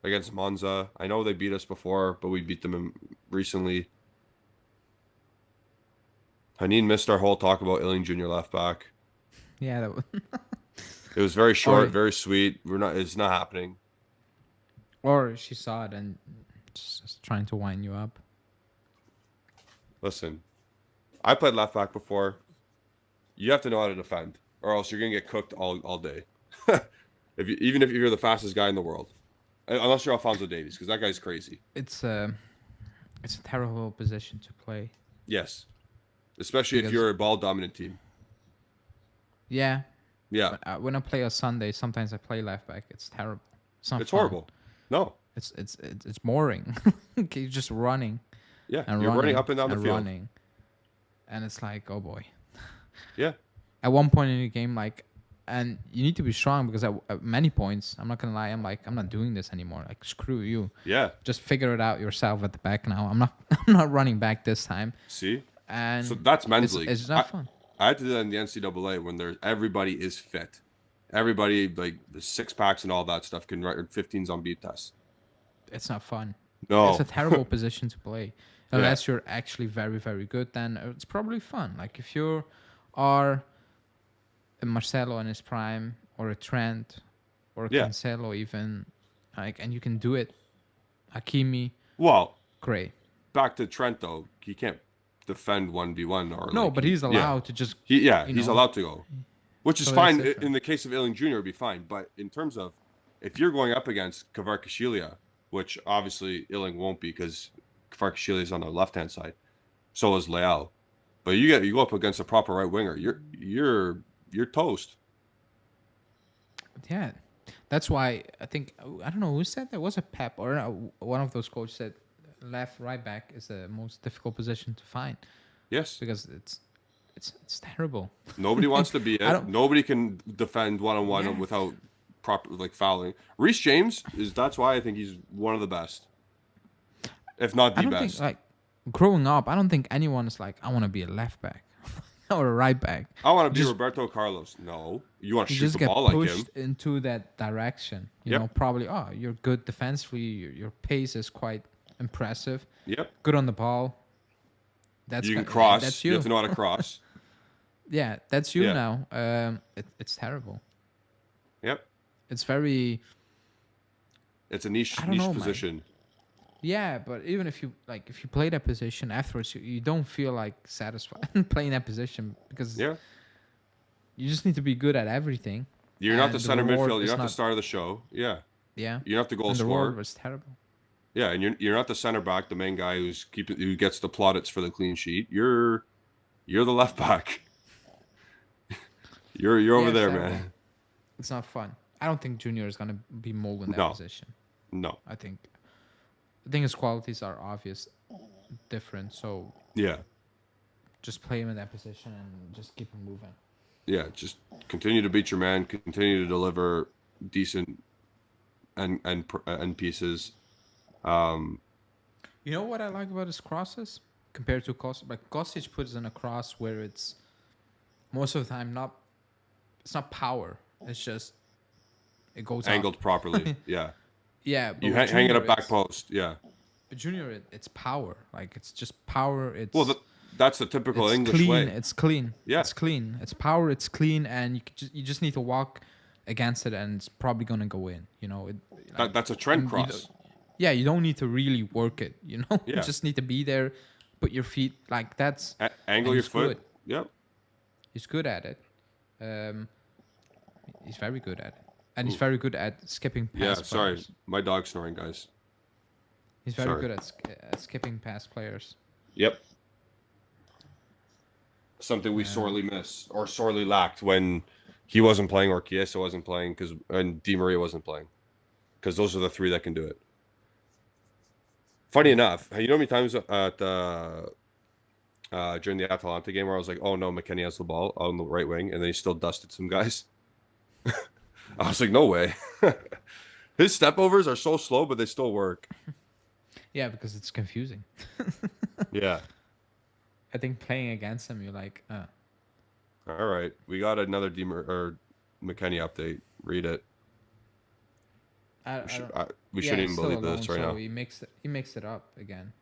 against Monza. I know they beat us before, but we beat them recently. Hanin missed our whole talk about Illing Jr. left back. Yeah. It was very short, very sweet. It's not happening. Or she saw it and just trying to wind you up. Listen, I played left back before. You have to know how to defend, or else you're gonna get cooked all day. Even if you're the fastest guy in the world, unless you're Alphonso Davies, because that guy's crazy. It's a terrible position to play. Yes, especially if you're a ball dominant team. Yeah. Yeah. But, when I play on Sunday, sometimes I play left back. It's terrible. It's horrible. No. It's boring. You're just running. Yeah. And you're running up and down the field. And it's like, oh boy. Yeah. At one point in the game, and you need to be strong because at many points, I'm not gonna lie, I'm not doing this anymore. Like, screw you. Yeah. Just figure it out yourself at the back now. I'm not running back this time. See. And so that's men's league. It's not fun. I had to do that in the NCAA when everybody is fit. Everybody, like the 6-packs and all that stuff, can write 15s on beat tests. It's not fun. No. It's a terrible position to play. Unless you're actually very, very good, then it's probably fun. Like if you are a Marcelo in his prime, or a Trent, or a Cancelo even, and you can do it. Hakimi. Well, great. Back to Trent though, he can't defend 1v1 or no, but he's allowed to just. He's allowed to go, which is fine. In the case of Illing Jr., it'd be fine. But in terms of if you're going up against Kvaratskhelia, which obviously Illing won't be because Kvaratskhelia is on the left-hand side, so is Leao. But you go up against a proper right winger, you're toast. Yeah, that's why I think I don't know who said that. Was it Pep or one of those coaches said left right back is the most difficult position to find. Yes, because it's terrible. Nobody wants to be it. Nobody can defend one-on-one without proper fouling. Reece James that's why I think he's one of the best, if not the best. Think, growing up, I don't think anyone is like, I want to be a left back or a right back. I want to be Roberto Carlos. No, you want to shoot the ball like him. Pushed into that direction. You know, probably. Oh, you're good defensively. Your pace is quite impressive. Yep. Good on the ball. You can cross. That's you. You have to know how to cross. Yeah, that's you now. It's terrible. Yep. It's very. It's a niche position. Man. Yeah, but even if you play that position afterwards, you don't feel satisfied playing that position because you just need to be good at everything. You're not the center midfield. You're not the star of the show. Yeah. Yeah. You're not the goal scorer. The reward was terrible. Yeah, and you're not the center back, the main guy who gets the plaudits for the clean sheet. You're the left back. you're over there, man. It's not fun. I don't think Junior is gonna be molded in that position. No. I think his qualities are obvious, different. So just play him in that position and just keep him moving. Yeah, just continue to beat your man. Continue to deliver decent and pieces. You know what I like about his crosses compared to Kostic? Kostic puts in a cross where it's most of the time it's not power. It's just it goes angled up. Properly. Yeah. Yeah. But you hang it up back post. Yeah. But Junior, it's power. It's just power. It's that's the typical English clean. way. It's clean. Yeah. It's clean. It's power. It's clean, and you just need to walk against it, and it's probably gonna go in. You know. That's a trend cross. Yeah, you don't need to really work it. You know. Yeah. You just need to be there, put your feet that's angle your foot. Good. Yep. He's good at it. He's very good at it, and he's very good at skipping past. Yeah, players. sorry, my dog's snoring, guys. He's very good at skipping past players. Yep. Something we sorely miss or sorely lacked when he wasn't playing or Chiesa wasn't playing and Di Maria wasn't playing because those are the three that can do it. Funny enough, you know how many times during the Atalanta game where I was like, oh no, McKennie has the ball on the right wing, and then he still dusted some guys. I was like, no way. His stepovers are so slow, but they still work. Yeah, because it's confusing. Yeah. I think playing against him, you're like, All right. We got another McKennie update. Read it. We shouldn't even believe this right now. He makes it up again.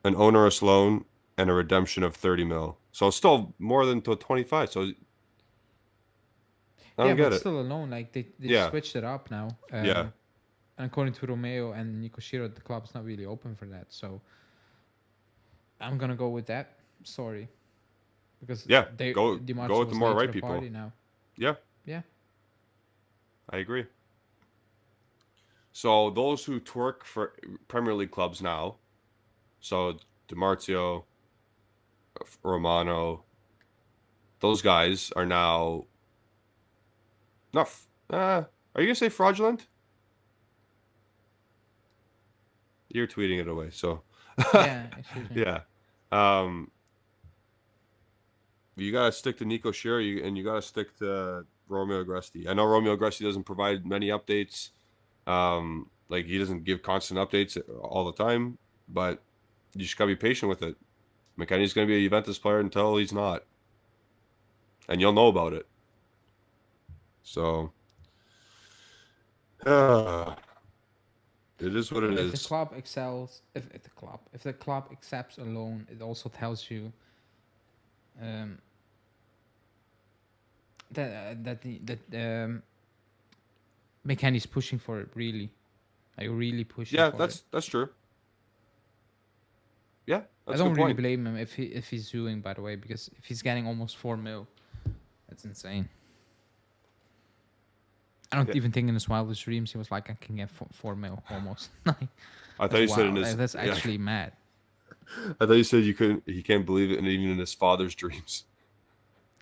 An onerous loan and a redemption of 30 mil. So it's still more than to 25. So I don't get it. Still alone. Like they switched it up now. Yeah. And according to Romeo and Nico Shiro, the club's not really open for that. So I'm gonna go with that. Sorry, because go with the more right people now. Yeah. Yeah. I agree. So those who twerk for Premier League clubs now, so DiMarzio, Romano, those guys are now not. Are you gonna say fraudulent? You're tweeting it away, so. Yeah. Excuse me. Yeah. You gotta stick to Nico Shiro, and you gotta stick to Romeo Agresti. I know Romeo Agresti doesn't provide many updates. Like he doesn't give constant updates all the time, but you just gotta be patient with it. McKennie's gonna be a Juventus player until he's not, and you'll know about it. So, it is what it is. If the club excels, if the club accepts a loan, it also tells you that McKennie's pushing for it really, like really pushing. Yeah, for that's true. Yeah, I don't really blame him if he's doing, by the way, because if he's getting almost 4 mil, that's insane. I don't even think in his wildest dreams he was like, I can get 4 mil almost. I thought you said in his. That's actually mad. I thought you said he can't believe it, and even in his father's dreams.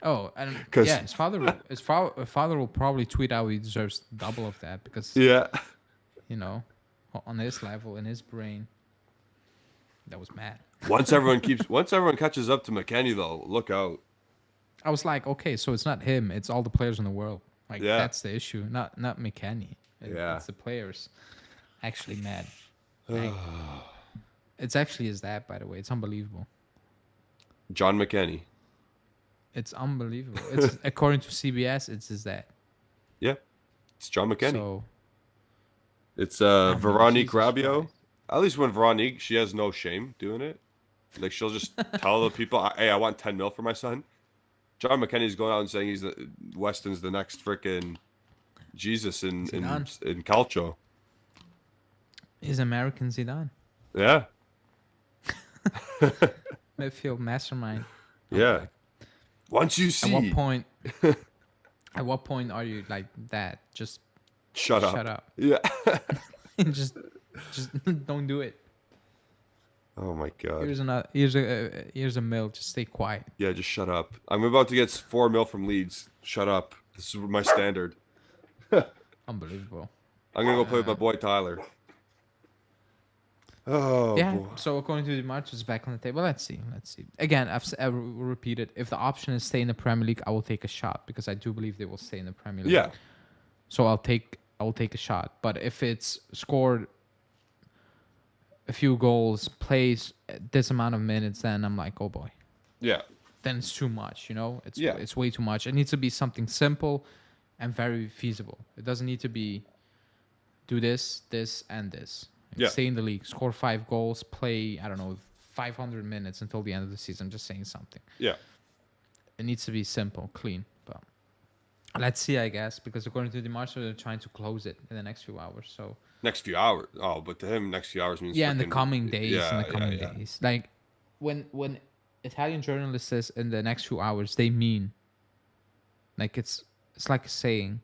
Oh, and his father will probably tweet out he deserves double of that because on his level, in his brain, that was mad. Once everyone catches up to McKennie, though, look out. I was like, okay, so it's not him; it's all the players in the world. Like that's the issue, not McKennie. It's the players. Actually, mad. Like, it's actually is that, by the way. It's unbelievable. John McKennie. It's unbelievable. It's according to CBS, it's his dad. Yeah, it's John McKennie. So it's Veronique Rabiot. At least when Veronique, she has no shame doing it. Like she'll just tell the people, "Hey, I want 10 mil for my son." John McKennie's going out and saying Weston's the next freaking Jesus in Calcio. He's American Zidane. Yeah. Midfield mastermind. Yeah. Once you see. At what point are you like that? Just shut up. Shut up. Yeah. just don't do it. Oh my god. Here's a mil. Just stay quiet. Yeah, just shut up. I'm about to get 4 mil from Leeds. Shut up. This is my standard. Unbelievable. I'm gonna go play with my boy Tyler. Oh yeah. boy. So according to the match, it's back on the table. Let's see. Again, I've repeated. If the option is stay in the Premier League, I will take a shot because I do believe they will stay in the Premier League. Yeah. So I'll take a shot. But if it's scored a few goals, plays this amount of minutes, then I'm like, oh boy. Yeah. Then it's too much, It's way too much. It needs to be something simple and very feasible. It doesn't need to be do this, and this. Stay in the league, score 5 goals, play, 500 minutes until the end of the season. I'm just saying something. Yeah. It needs to be simple, clean. But let's see, I guess, because according to DiMarzio, they're trying to close it in the next few hours. So next few hours. Oh, but to him, next few hours means in the coming days. Yeah. Days. Like when Italian journalists says in the next few hours, they mean like it's like a saying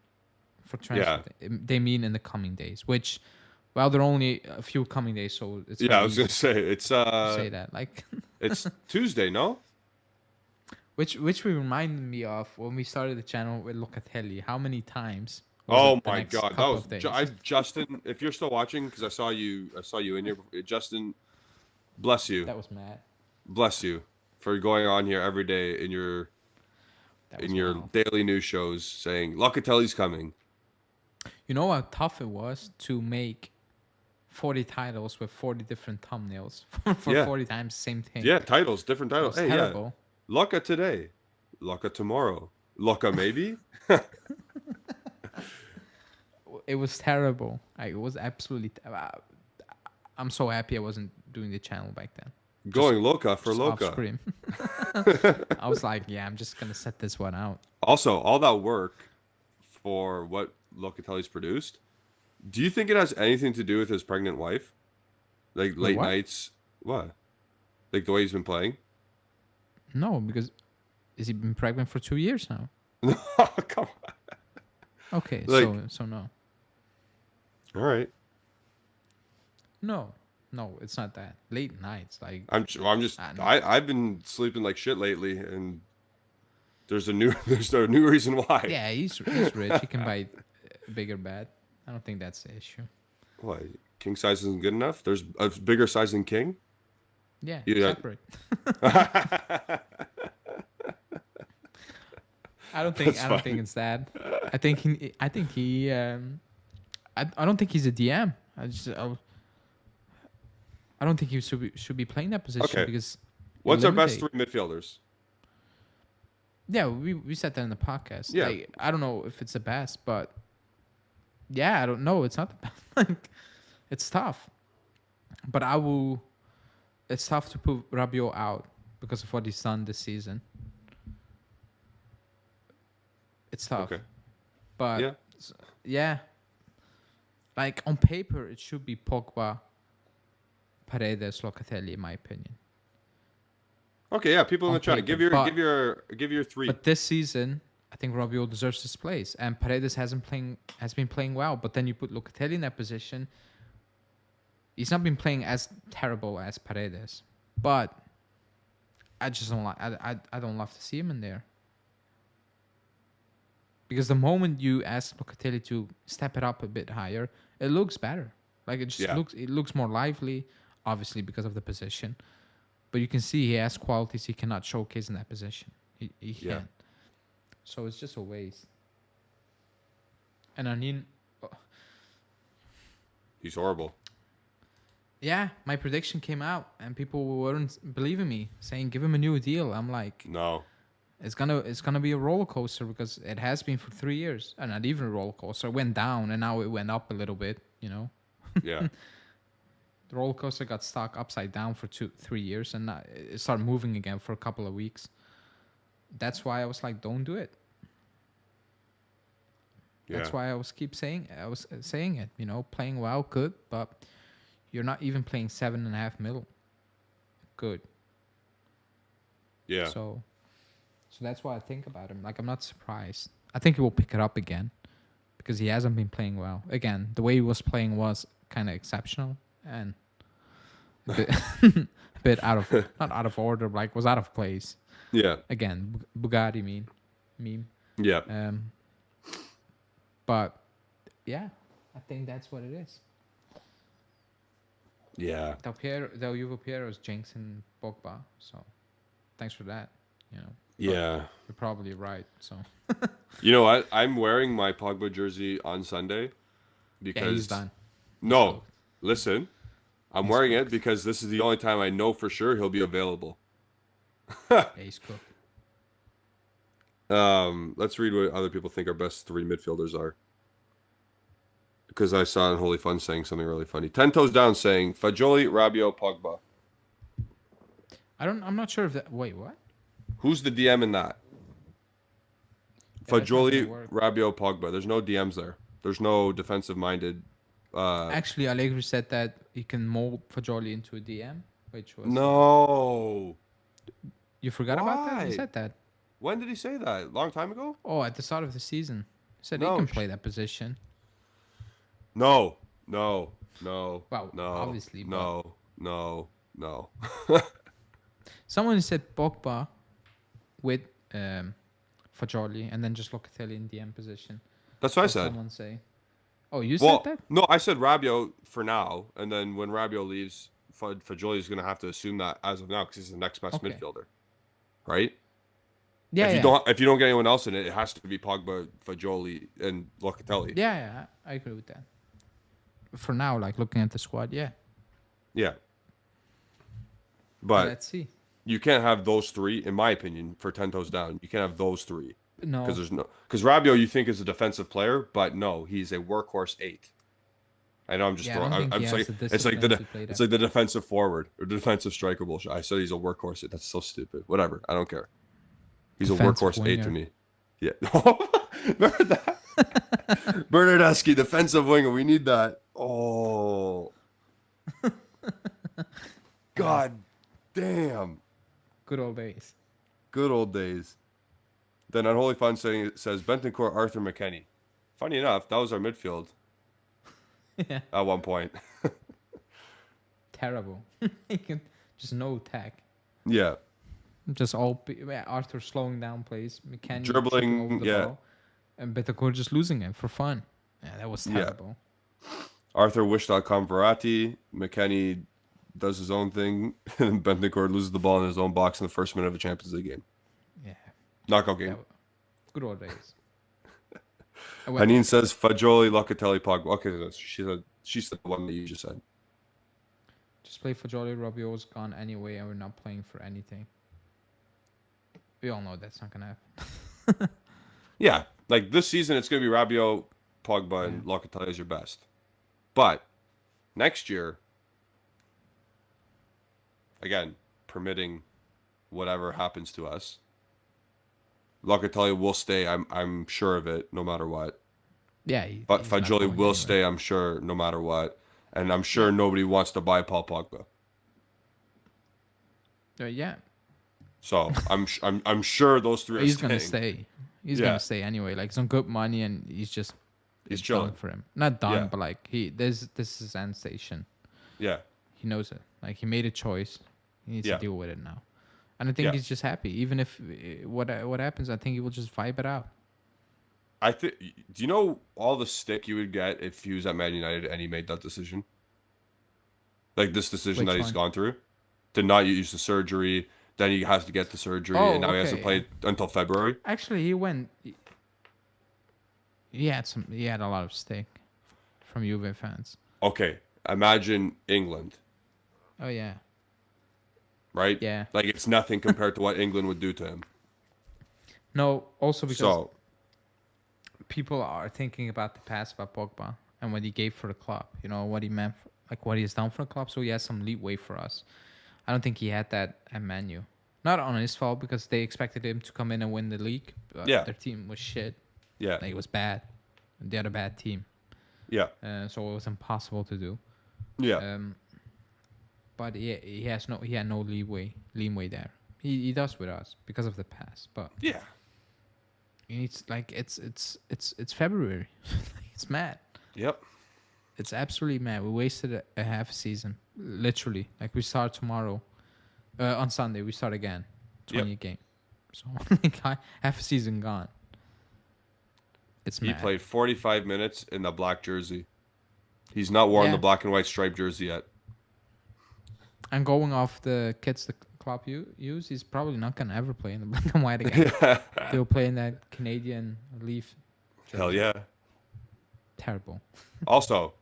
for transfer. They mean in the coming days, which there are only a few coming days, so it's I was gonna say it's say that like it's Tuesday, no? Which reminded me of when we started the channel with Locatelli. How many times was Oh it the my next God, that couple was of days? Justin. If you're still watching, because I saw you in here, Justin. Bless you, That was mad. bless you for going on here every day That in was your wild. daily news shows saying Locatelli's coming. You know how tough it was to make 40 titles with 40 different thumbnails for Yeah, 40 times the same thing. yeah, titles, different That titles. was Hey, yeah, terrible. Loca today, Loca tomorrow, Loca maybe. It was terrible. Like, it was absolutely. I'm so happy I wasn't doing the channel back then. Going Loca for Just off Loca. screen. I was like, yeah, I'm just gonna set this one out. Also, all that work for what Locatelli's produced. Do you think it has anything to do with his pregnant wife? Like Wait, late what? nights? What? Like the way he's been playing? No, because is he been pregnant for 2 years now? No, come on. Okay, Like, so no, all right. no, it's not that. Late nights, like I'm just no. I've been sleeping like shit lately, and there's a new there's a new reason why. Yeah, he's rich. He can buy a bigger bed. I don't think that's the issue. Why? King size isn't good enough? There's a bigger size than king? Yeah, Yeah. separate. I don't That's think funny. it's that. I think he. I don't think he's a DM. I don't think he should be playing that position Okay. because you're What's our best limited. three midfielders? Yeah, we said that in the podcast. Yeah. Like, I don't know if it's the best, but yeah, I don't know. It's not the best. Like, it's tough. But I will. It's tough to put Rabiot out because of what he's done this season. It's tough. Okay. But Yeah. yeah, like on paper, it should be Pogba, Paredes, Locatelli, in my opinion. Okay, yeah, people in On the chat, paper, give your but- give your three. But this season, I think Rabiot deserves his place, and Paredes has been playing well. But then you put Locatelli in that position. He's not been playing as terrible as Paredes, but I just don't like. I don't love to see him in there. Because the moment you ask Locatelli to step it up a bit higher, it looks better. Like, it just Yeah. looks more lively, obviously because of the position. But you can see he has qualities he cannot showcase in that position. He Yeah. can't. So it's just a waste. And I mean, He's horrible. yeah, my prediction came out and people weren't believing me, saying give him a new deal. I'm like, No. it's gonna be a roller coaster because it has been for 3 years, and not even a roller coaster. It went down and now it went up a little bit. You know, Yeah. the roller coaster got stuck upside down for 3 years, and now it started moving again for a couple of weeks. That's why I was like, don't do it. Yeah. That's why I was saying it. You know, playing well, good, but you're not even playing 7.5 mil. Good. Yeah. So that's why I think about him. Like, I'm not surprised. I think he will pick it up again because he hasn't been playing well. Again, the way he was playing was kind of exceptional and a bit, a bit not out of order, but like was out of place. Yeah. Again, Bugatti meme. Yeah. But yeah, I think that's what it is. Yeah. Del Juve Piero is jinxing Pogba, so thanks for that. You know. Yeah. You're probably right. So You know what? I'm wearing my Pogba jersey on Sunday because yeah, he's done. No, listen. I'm He's wearing cooked. it because this is the only time I know for sure he'll be available. Yeah, he's cooked. Let's read what other people think our best three midfielders are. Because I saw Holy Fun saying something really funny. 10 toes down saying Fagioli, Rabiot, Pogba. I'm not sure if that. Wait, what? Who's the DM in that? Yeah, that's not gonna Fagioli, work. Rabiot, Pogba. There's no DMs there. There's no defensive minded. Actually, Allegri said that he can mold Fagioli into a DM, which was No. You forgot about that? Why? He said that. When did he say that? Long time ago? Oh, at the start of the season, he said No, he can play that position. No. Well, No. obviously, No. Someone said Pogba with Fagioli and then just Locatelli in the end position. That's what I Saw said. someone say. Oh, you Well, said that? no, I said Rabiot for now, and then when Rabiot leaves, Fagioli is going to have to assume that as of now because he's the next best Okay. midfielder, right? Yeah, if you yeah. don't get anyone else in it, it has to be Pogba, Fagioli, and Locatelli. Yeah, yeah. I agree with that. For now, like looking at the squad, yeah. Yeah. But Let's see. you can't have those three, in my opinion, for 10 toes down. You can't have those three. No. Because Rabiot you think is a defensive player, but no, he's a workhorse 8. I know I'm just throwing. It's like the defensive forward or defensive striker bullshit. I said he's a workhorse 8. That's so stupid. Whatever. I don't care. He's Defensive a workhorse 8 to winger. me. Yeah. Remember that? Bernardeschi, defensive winger. We need that. Oh. God damn. Good old days. Good old days. Then Unholy Fun says Bentoncourt, Arthur McKennie. Funny enough, that was our midfield Yeah. at one point. Terrible. Just no attack. Yeah. Just all Arthur slowing down plays, McKennie Dribbling, shooting over the yeah. ball, and Betancourt just losing it for fun. Yeah, that was Yeah. terrible. Arthur Wish.com Verratti. McKennie does his own thing. And Bentoncourt loses the ball in his own box in the first minute of a Champions League game. Yeah. Knockout game. Good old days. Hanine says Fagioli, Locatelli, Pogba. Okay, she said the one that you just said. Just play for Jolly. Rabiot's gone anyway, and we're not playing for anything. We all know that's not gonna happen. Yeah, like this season, it's gonna be Rabiot, Pogba, and Locatelli as your best. But next year, again, permitting whatever happens to us, Locatelli will stay. I'm sure of it, no matter what. Yeah, But he's not Fagioli going will anywhere. stay. I'm sure, no matter what. And I'm sure nobody wants to buy Paul Pogba. Yeah, So I'm sure those three are he's staying. gonna stay. He's Yeah. gonna stay anyway. Like some good money, and He's it's chilling. done for him. Not done, Yeah. but like this is his end station. Yeah, He knows it. Like he made a choice. He needs Yeah. to deal with it now. And I think Yeah. he's just happy. Even if what happens, I think he will just vibe it out. I think. Do you know all the stick you would get if he was at Man United and he made that decision? Like this decision Which that he's one? gone through, to not use the surgery. Then he has to get the surgery, Oh, and now he has to okay, play until February. Actually, he went. He had some. He had a lot of stake from Juve fans. Okay, imagine England, Oh yeah, right? yeah. Like it's nothing compared to what England would do to him. No, also because So people are thinking about the past about Pogba and what he gave for the club. You know what he meant, like what he's done for the club. So he has some leeway for us. I don't think he had that at Man U. Not on his fault because they expected him to come in and win the league. But Yeah. their team was shit. yeah, Like it was bad. They had a bad team, yeah, so it was impossible to do. yeah, But he had no leeway there. He does with us because of the past. But yeah. it's like it's February. It's mad. Yep. It's absolutely mad. We wasted a half a season, literally. Like we start tomorrow, on Sunday we start again, 20 game. So like half a season gone. It's He mad. played 45 minutes in the black jersey. He's not worn Yeah. the black and white striped jersey yet. And going off the kits the club use, he's probably not gonna ever play in the black and white again. He'll play in that Canadian Leaf. Hell yeah. Terrible. Also,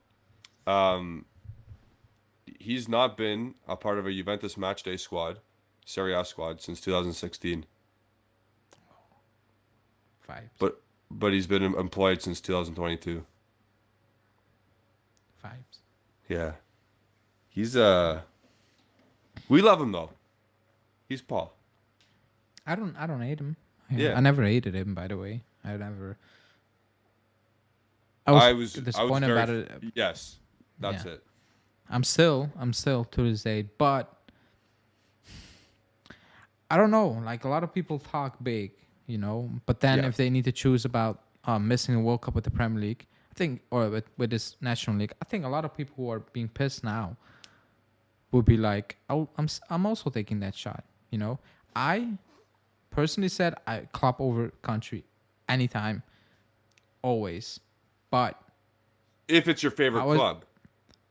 he's not been a part of a Juventus matchday squad, Serie A squad, since 2016. Vibes. But he's been employed since 2022. Vibes. Yeah. He's we love him though. He's Paul. I don't hate him. Yeah. I never hated him, by the way. I was disappointed about it. Yes. That's Yeah. it. I'm still to this day, but I don't know. Like a lot of people talk big, you know, but then Yeah. if they need to choose about missing a World Cup with the Premier League, I think, or with this National League, I think a lot of people who are being pissed now would be like, I'm also taking that shot. You know, I personally said I Klopp over country anytime, always. But If it's your favorite club.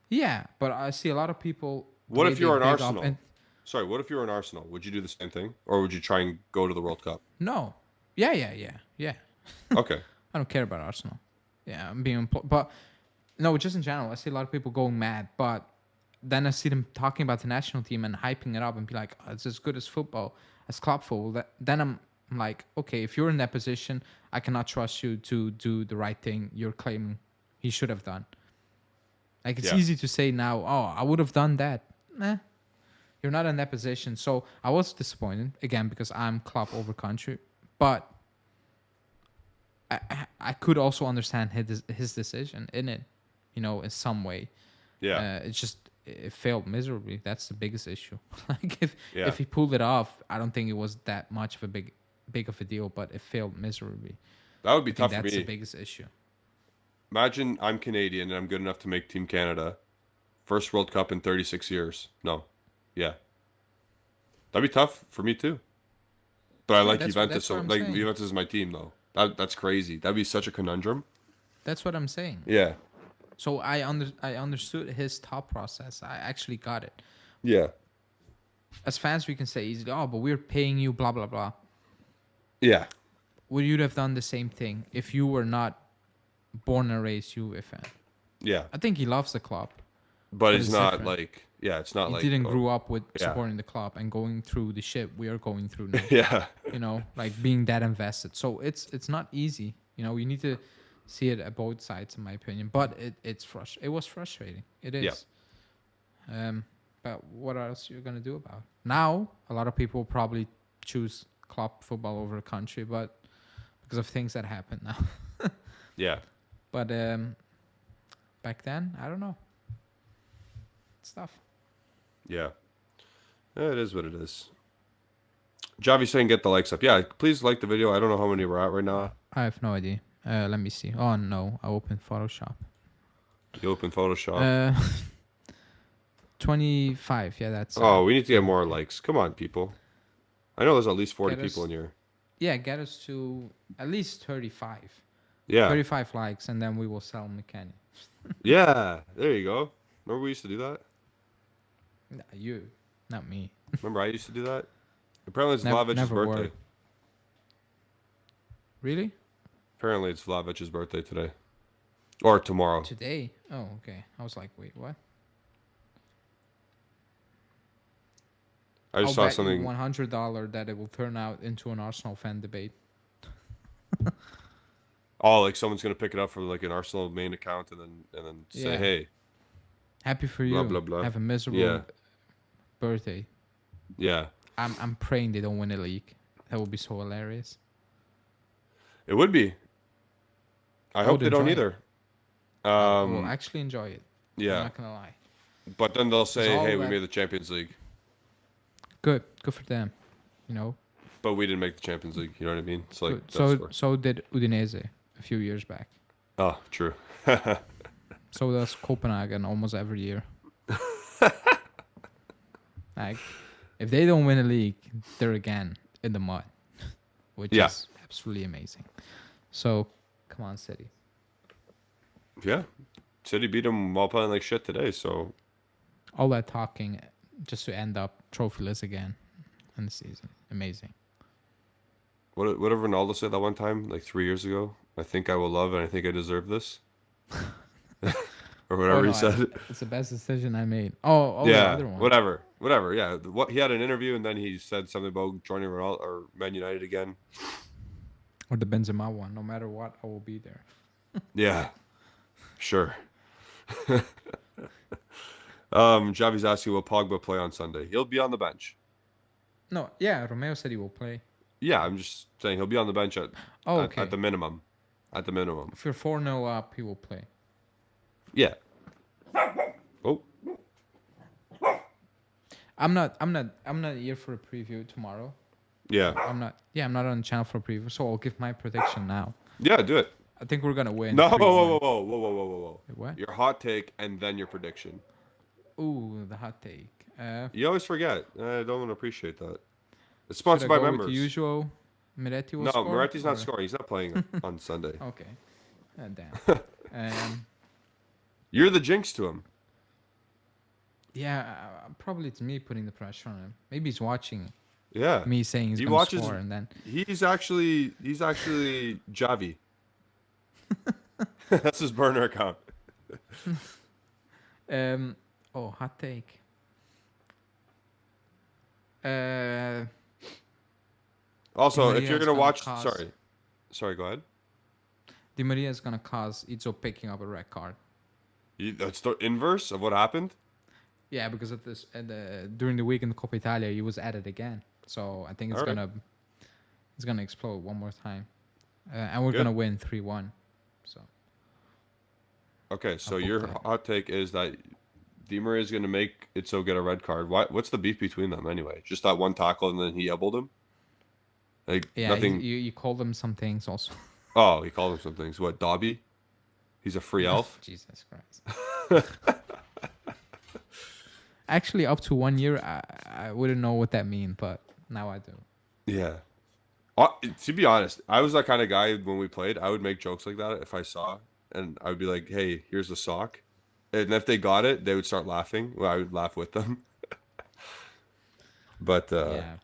yeah, but I see a lot of people. What if you're an big up Arsenal? and Sorry, what if you're an Arsenal? Would you do the same thing? Or would you try and go to the World Cup? no, yeah. Okay. I don't care about Arsenal. Yeah, I'm being, but no, just in general, I see a lot of people going mad. But then I see them talking about the national team and hyping it up and be like, oh, it's as good as football, as club football. Then I'm like, okay, if you're in that position, I cannot trust you to do the right thing you're claiming he should have done. Like, it's easy to say now, oh, I would have done that. Nah, you're not in that position. So I was disappointed, again, because I'm club over country. But I could also understand his decision in it, in some way. Yeah. It failed miserably. That's the biggest issue. Like, if he pulled it off, I don't think it was that much of a big of a deal, but it failed miserably. That would be tough for me. That's the biggest issue. Imagine I'm Canadian and I'm good enough to make Team Canada. First World Cup in 36 years. No. Yeah. That'd be tough for me too. But I like Juventus. So like Juventus is my team though. That's crazy. That'd be such a conundrum. That's what I'm saying. Yeah. So I understood his thought process. I actually got it. Yeah. As fans, we can say easily, oh, but we're paying you, blah, blah, blah. Yeah. Would you have done the same thing if you were not born and raised Juve fan? Yeah. I think he loves the club. But it's not different. Like, yeah, it's not he like... He didn't grow up with supporting the club and going through the shit we are going through now. Yeah. Like being that invested. So it's not easy. You need to see it at both sides, in my opinion. But it was frustrating. It is. Yeah. But what else you're gonna do about it? Now, a lot of people probably choose club football over country, but because of things that happen now. Yeah. But back then, I don't know. It's tough. Yeah. It is what it is. Javi saying get the likes up. Yeah, please like the video. I don't know how many we're at right now. I have no idea. Let me see. Oh, no. I opened Photoshop. You open Photoshop? 25. Yeah, that's... Oh, we need to get more likes. Come on, people. I know there's at least 40 people in here. Yeah, get us to at least 35. Yeah. 35 likes, and then we will sell McKenny. Yeah, there you go. Remember we used to do that? Nah, you, not me. Remember I used to do that? Apparently it's Vlavic's birthday. Worked. Really? Apparently it's Vlavic's birthday today. Or tomorrow. Today? Oh, okay. I was like, wait, what? I just saw something. $100 that it will turn out into an Arsenal fan debate. Oh, like someone's gonna pick it up from like an Arsenal main account and then say, hey. Happy for you. Blah blah blah. Have a miserable birthday. Yeah. I'm praying they don't win the league. That would be so hilarious. It would be. I hope they don't either. I will actually enjoy it. Yeah. I'm not gonna lie. But then they'll say, hey, we made the Champions League. Good for them. But we didn't make the Champions League. You know what I mean? It's like so did Udinese a few years back. Oh, true. So does Copenhagen almost every year. Like, if they don't win a league, they're again in the mud, which is absolutely amazing. So, come on, City. Yeah, City beat them while playing like shit today. So, all that talking just to end up trophyless again in the season. Amazing. What did Ronaldo say that one time, like 3 years ago? I think I will love and I think I deserve this. Or whatever he said. It's the best decision I made. Oh, yeah, the other one. Whatever. Yeah, he had an interview and then he said something about joining Ronaldo or Man United again. Or the Benzema one. No matter what, I will be there. Yeah, sure. Javi's asking, will Pogba play on Sunday? He'll be on the bench. No, yeah, Romeo said he will play. Yeah, I'm just saying he'll be on the bench at the minimum. At the minimum. If you're 4-0 up, he will play. Yeah. Oh. I'm not here for a preview tomorrow. Yeah. I'm not on the channel for a preview, so I'll give my prediction now. Yeah, do it. I think we're gonna win. No, whoa. What? Your hot take and then your prediction. Ooh, the hot take. You always forget. I don't appreciate that. It's Should I sponsored by go with members. the usual Miretti will No, score? Moretti's not or- scoring. He's not playing on Sunday. Okay. Damn. You're the jinx to him. Yeah, probably it's me putting the pressure on him. Maybe he's watching Yeah. me saying he's He gonna watches. score, and then He's actually Javi. That's his burner account. hot take. Also, Di if you're Maria's gonna gonna watch, cause- sorry, go ahead. Di Maria is gonna cause Izzo picking up a red card. That's the inverse of what happened. Yeah, because of this during the week in the Coppa Italia, he was at it again. So I think it's Alright. gonna explode one more time, and we're Good. gonna win 3-1. So Okay, so I'll book your that. hot take is that Di Maria is gonna make Itzo get a red card. What's the beef between them anyway? Just that one tackle and then he elbowed him. Like yeah, nothing. you call them some things also. Oh, he called him some things. What, Dobby? He's a free elf. Jesus Christ. Actually, up to 1 year, I wouldn't know what that means, but now I do. Yeah. To be honest, I was that kind of guy when we played. I would make jokes like that if I saw, and I would be like, "Hey, here's the sock," and if they got it, they would start laughing. Well, I would laugh with them. But Yeah,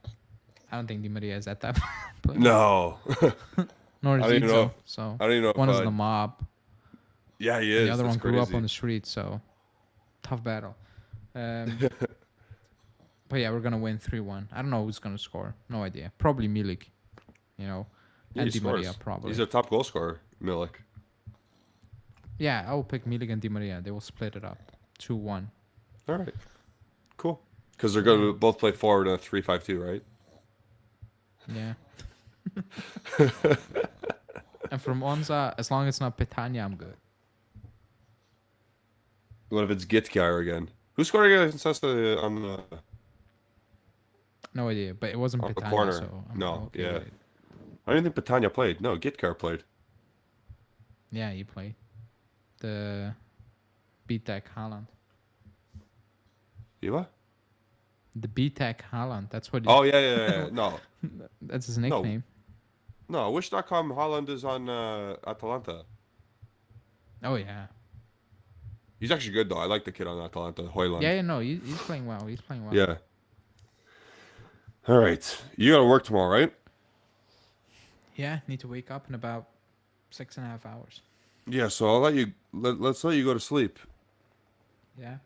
I don't think Di Maria is at that point. no, Nor is I don't even know Izzo. So I don't even know. one if, is in the mob, yeah, he and is. the other That's one grew up crazy. on the street. So tough battle. But yeah, we're gonna win 3-1. I don't know who's gonna score. No idea. Probably Milik. You know, Yeah, and he Di Maria scores. probably. He's a top goal scorer, Milik. Yeah, I will pick Milik and Di Maria. They will split it up 2-1. All right, cool. Because they're going to both play forward in a 3-5-2, right? Yeah. And from Onza, as long as it's not Petagna, I'm good. What if it's Gitkar again? Who scored against us on the No idea, but it wasn't On the Petagna, corner. so I'm No, okay yeah. with it. I didn't think Petagna played. No, Gitkar played. Yeah, he played. The B-Tech Haaland. You what? The B-Tech Haaland. That's what. Oh, yeah. No. That's his nickname. No, Wish.com Holland is on Atalanta. Oh yeah. He's actually good, though. I like the kid on Atalanta, Hoyland. Yeah, no, he's playing well. He's playing well. Yeah. All right. You got to work tomorrow, right? Yeah, need to wake up in about 6.5 hours. Yeah, so I'll let you, let's let you go to sleep. Yeah.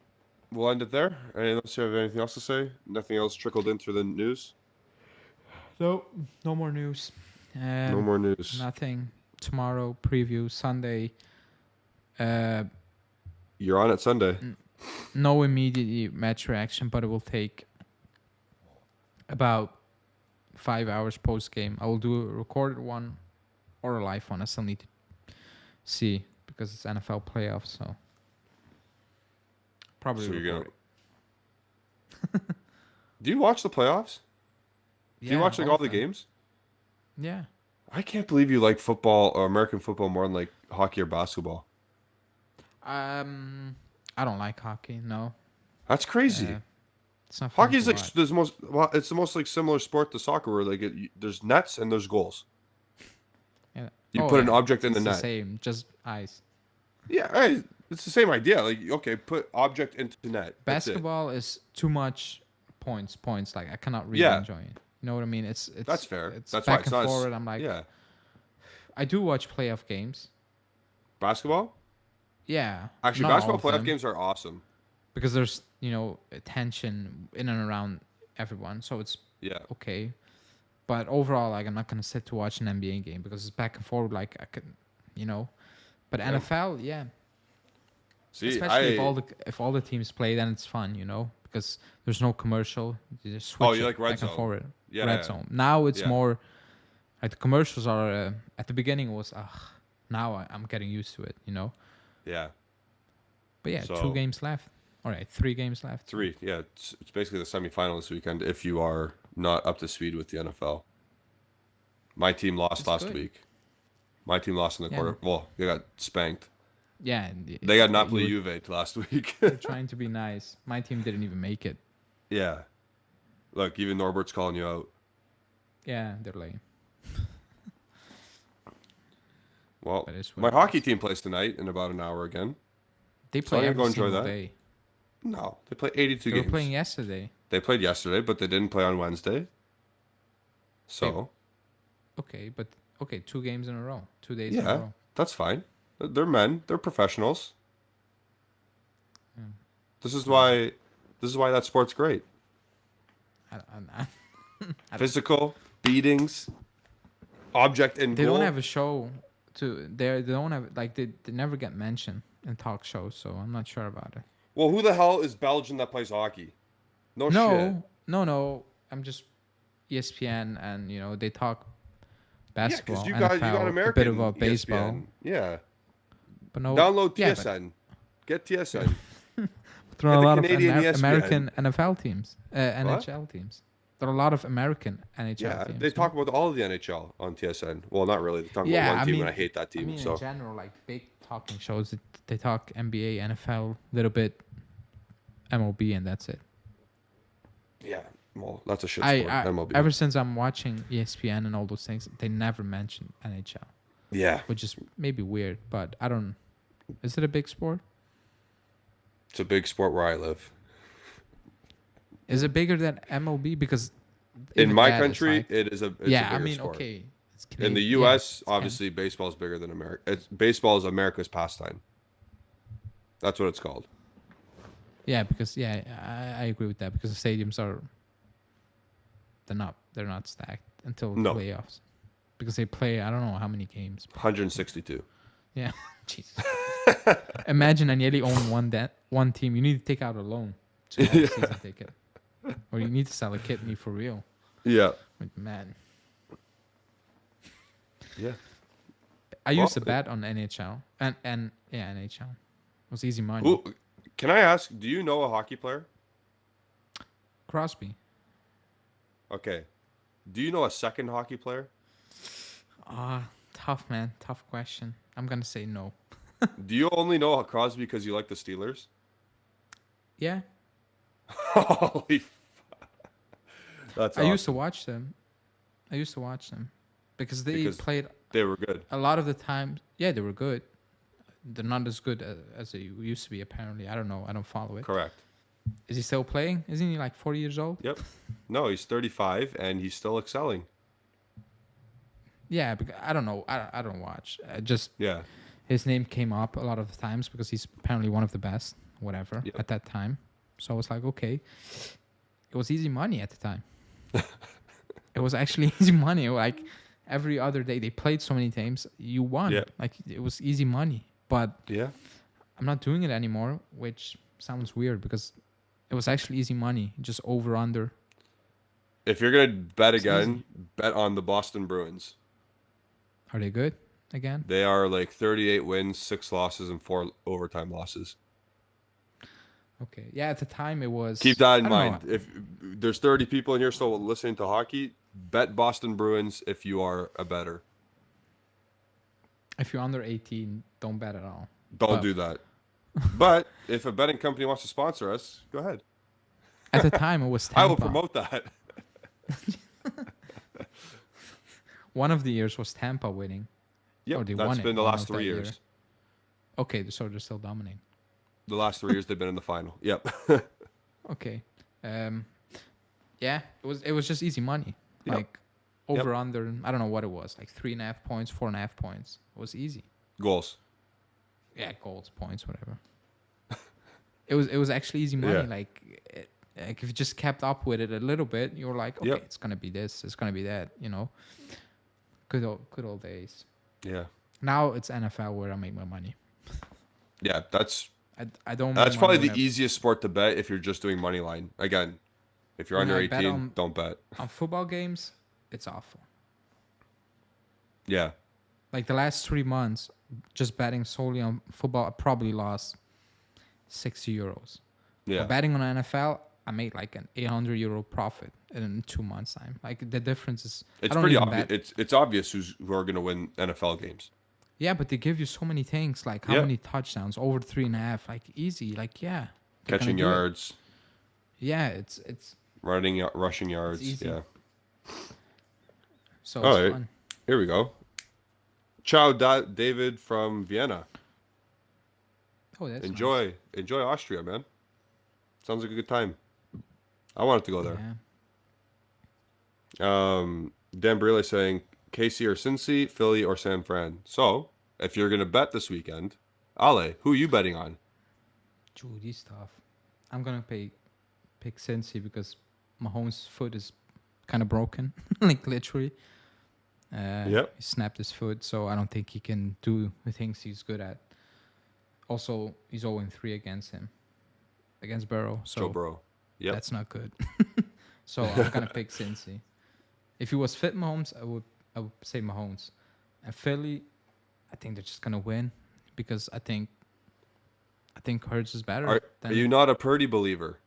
We'll end it there. Unless you have anything else to say? Nothing else trickled in through the news? No more news. No more news. Nothing. Tomorrow preview. Sunday. You're on it Sunday. No immediate match reaction, but it will take about 5 hours post game. I will do a recorded one or a live one. I still need to see because it's NFL playoffs, so probably So you're record gonna... Do you watch the playoffs? it. Do you watch like all the of them. games? Yeah. I can't believe you like football or American football more than like hockey or basketball. I don't like hockey. No. That's crazy. It's not fun Hockey's to like watch. it's the most like similar sport to soccer where like there's nets and there's goals. Yeah. You Oh, put an yeah, object in it's the net. same, just ice. Yeah, hey, it's the same idea. Like okay, put object into net. That's it. Basketball is too much points. Like I cannot really Yeah. enjoy it. You know what I mean? It's That's fair. It's That's why back it's and not. forward. I'm like, Yeah, I do watch playoff games. basketball. Yeah. Actually, not all basketball of playoff them, games are awesome. because there's tension in and around everyone, so it's Yeah, okay. But overall, like I'm not gonna sit to watch an NBA game because it's back and forward. Like I could, But Yeah. NFL, yeah. see, Especially if all the teams play, then it's fun, because there's no commercial. You just switch you it like red back and zone. forward. Yeah, Red yeah. zone. Now it's Yeah. more like the commercials are at the beginning was now I'm getting used to it, yeah, But yeah, So- 2 games left. All right, 3 games left. 3. Yeah, it's basically the semifinal this weekend. If you are not up to speed with the NFL, my team lost That's last good. week. My team lost in the Yeah. quarter. Well, they got spanked. Yeah, They got Napoli you Juve last week. were trying to be nice. My team didn't even make it. Yeah. Look, even Norbert's calling you out. Yeah, they're lame. Well, That is what my it hockey is. team plays tonight in about an hour again. They So I'm play gonna every go enjoy single that. day. No, they play 82 They were games. playing yesterday. They played yesterday, but they didn't play on Wednesday. They- So Okay, but okay, 2 games in a row, 2 days in a yeah, row. that's fine. They're men. They're professionals. Hmm. This is Whatever. why. This is why that sport's great. I- Physical beatings, object in they goal. don't have a show to. They don't have like they never get mentioned in talk shows, so I'm not sure about it. Well, who the hell is Belgian that plays hockey? No shit. No. I'm just ESPN, and they talk Yeah, because basketball, you got NFL, a bit American of baseball, ESPN. Yeah. but no. Download Yeah, but TSN. Get TSN. there are Get a the lot of Canadian ESPN. American NFL teams, What? NHL teams. There are a lot of American NHL Yeah, teams. they talk about all of the NHL on TSN. Well, not really. They talk Yeah, about one I team, mean, and I hate that team. in So general, like big talking shows, they talk NBA, NFL, a little bit MLB, and that's it. yeah, well, that's a shit I, sport. I MLB. ever since I'm watching ESPN and all those things, they never mention NHL, Yeah, which is maybe weird, but I don't. Is it a big sport? it's a big sport where I live. Is it bigger than MLB? Because In even my that is country, like- it is a it's yeah, a I bigger mean, sport. okay, it's In the Canadian- yeah, U.S., it's obviously, baseball is bigger than America. Baseball is America's pastime. That's what it's called. Yeah, because I agree with that because the stadiums are they're not stacked until No. playoffs because they play I don't know how many games. 162. Yeah, Jesus. Imagine Agnelli own one team. You need to take out a loan to have a season ticket, or you need to sell a kidney for real. Yeah. Like, man, Yeah. I used to Well, bet on NHL and yeah, NHL. It was easy money. Who? Can I ask? Do you know a hockey player? Crosby. Okay. Do you know a second hockey player? Tough man, tough question. I'm gonna say no. Do you only know Crosby because you like the Steelers? Yeah, Holy. That's I awesome. used to watch them. Because Because played They were good. a lot of the time. Yeah, they were good. They're not as good as they used to be. Apparently, I don't know. I don't follow it. Correct. Is he still playing? Isn't he like 40 years old? Yep. No, he's 35 and he's still excelling. Yeah, because I don't know. I don't watch. Just Yeah. his name came up a lot of the times because he's apparently one of the best, whatever, Yep. at that time. So I was like, okay, it was easy money at the time. It was actually easy money. Like every other day, they played so many times, you won. Yeah. Like it was easy money. But Yeah. I'm not doing it anymore, which sounds weird because it was actually easy money, just over under. If you're gonna bet It's again, bet on the Boston Bruins. Are they good again? They are like 38 wins, 6 losses, and 4 overtime losses. Okay. Yeah, at the time it was. Keep that in I don't know. mind. If there's 30 people in here still listening to hockey, bet Boston Bruins if you are a bettor. If you're under 18, don't bet at all. Don't But- do that. But if a betting company wants to sponsor us, go ahead. At the time, it was Tampa. I will promote that. One of the years was Tampa winning. Or Yep, they that's won been it the one last of that 3 year. years. Okay, so they're still dominating. The last 3 years they've been in the final. Yep. Okay. Yeah, it was just easy money. Yep. Like over under. I don't know what it was. Like 3.5 points, 4.5 points. It was easy. Goals. Yeah, goals, points, whatever. It was actually easy money. Yeah. Like if you just kept up with it a little bit, you were like, okay, Yep. it's gonna be this, it's gonna be that. Good old days. Yeah. Now it's NFL where I make my money. Yeah, that's I don't. that's make probably money the when easiest sport to bet if you're just doing money line. Again, if you're When under I bet 18, on- don't bet. on football games. It's awful. Yeah. Like the last 3 months, just betting solely on football, I probably lost 60 euros. Yeah. But betting on NFL, I made like an 800 euro profit in 2 months' time. Like the difference is, I It's don't pretty even obvious. bet. It's obvious who are going to win NFL games. Yeah, but they give you so many things, like how Yeah. many touchdowns, over 3.5, like easy, like yeah. they're Catching gonna do it. yards, Yeah, it's rushing yards. easy. Yeah. So All it's right. fun. Here we go. David from Vienna. Oh, that's Enjoy Austria, man. Sounds like a good time. I wanted to go nice. there. Yeah. Dan Brile saying KC or Cincy, Philly or San Fran. So, if you're gonna bet this weekend, Ale, who are you betting on? Judy stuff. I'm gonna pick Cincy because Mahomes' foot is kind of broken, like literally. Yep. He snapped his foot, so I don't think he can do the things he's good at. Also, he's 0-3 against Burrow, Joe so Burrow. Yep. that's not good. So I'm gonna pick Cincy. If he was fit Mahomes, I would say Mahomes. And Philly, I think they're just gonna win because I think Hurts is better. Are you not a Purdy believer?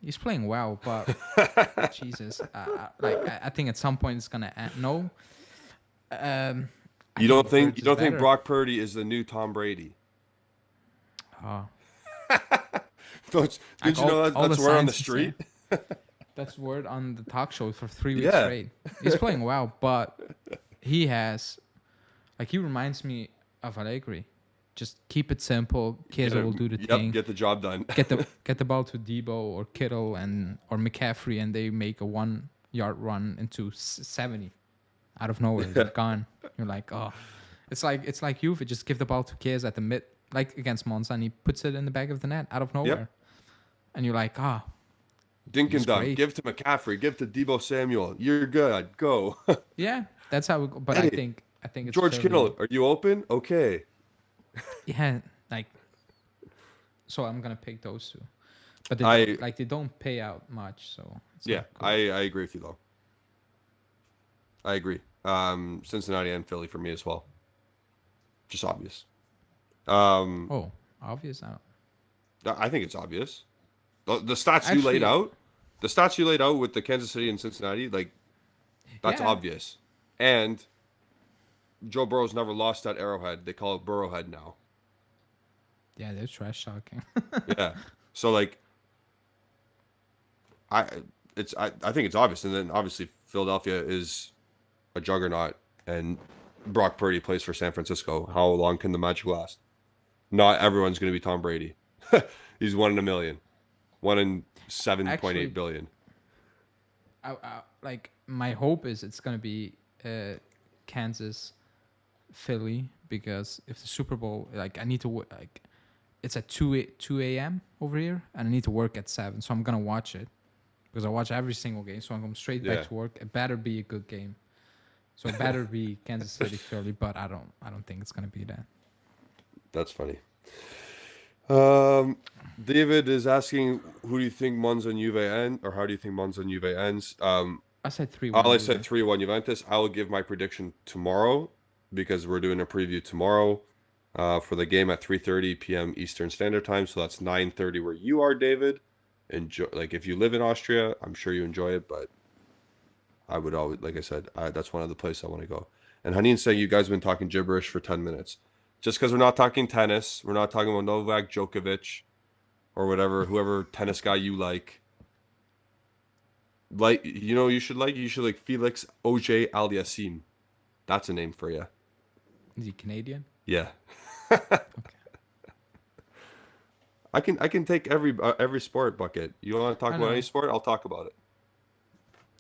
He's playing well, but Jesus, I think at some point it's gonna end. No. You don't think better. Brock Purdy is the new Tom Brady? Oh. Did you know that's word on the street? That's word on the talk show for 3 weeks Yeah. straight. He's playing well, but he reminds me of Allegri. Just keep it simple. Kiza will do the thing. Get the job done. Get the ball to Debo or Kittle or McCaffrey, and they make a 1 yard run into 70 out of nowhere. They're gone. You're like, oh, it's like Juve. Just give the ball to Kiza at the mid, like against Monza, and he puts it in the back of the net out of nowhere. And you're like, Dink and dunk. great. Give to McCaffrey. Give to Debo Samuel. You're good. Go. Yeah, that's how. But Hey, I think it's George fairly- Kittle, are you open? Okay. Yeah, like. So I'm gonna pick those two, but they don't pay out much. So it's Yeah, not cool. I agree with you though. I agree. Cincinnati and Philly for me as well. Just obvious. Obvious. I think it's obvious. The stats you laid out, with the Kansas City and Cincinnati, like that's Yeah. obvious. And Joe Burrow's never lost at Arrowhead. They call it Burrowhead now. Yeah, they're trash talking. Yeah. So like, I think it's obvious, and then obviously Philadelphia is a juggernaut, and Brock Purdy plays for San Francisco. How long can the magic last? Not everyone's going to be Tom Brady. He's 1 in a million, 1 in 7.8 billion. Like my hope is it's gonna be Kansas, Philly, because if the Super Bowl, like I need to it's at 2 a.m. over here, and I need to work at 7, so I'm gonna watch it because I watch every single game. So I'm going straight back to work. It better be a good game. So it better be Kansas City, Philly, but I don't think it's gonna be that. That's funny. David is asking, who do you think Monza and Juve end, or how do you think Monza and Juve ends? I said 3-1. I said 3-1 Juventus. I will give my prediction tomorrow because we're doing a preview tomorrow for the game at 3:30 p.m. Eastern Standard Time. So that's 9:30 where you are, David. Enjoy. Like if you live in Austria, I'm sure you enjoy it, but I would always, like I said, that's one of the places I want to go. And Hanin's saying you guys have been talking gibberish for 10 minutes. Just because we're not talking tennis, we're not talking about Novak Djokovic or whatever, whoever tennis guy you like. Like, you should like Felix Auger-Aliassime. That's a name for you. Is he Canadian? Yeah. Okay. I can take every sport bucket. You want to talk about any sport? I'll talk about it.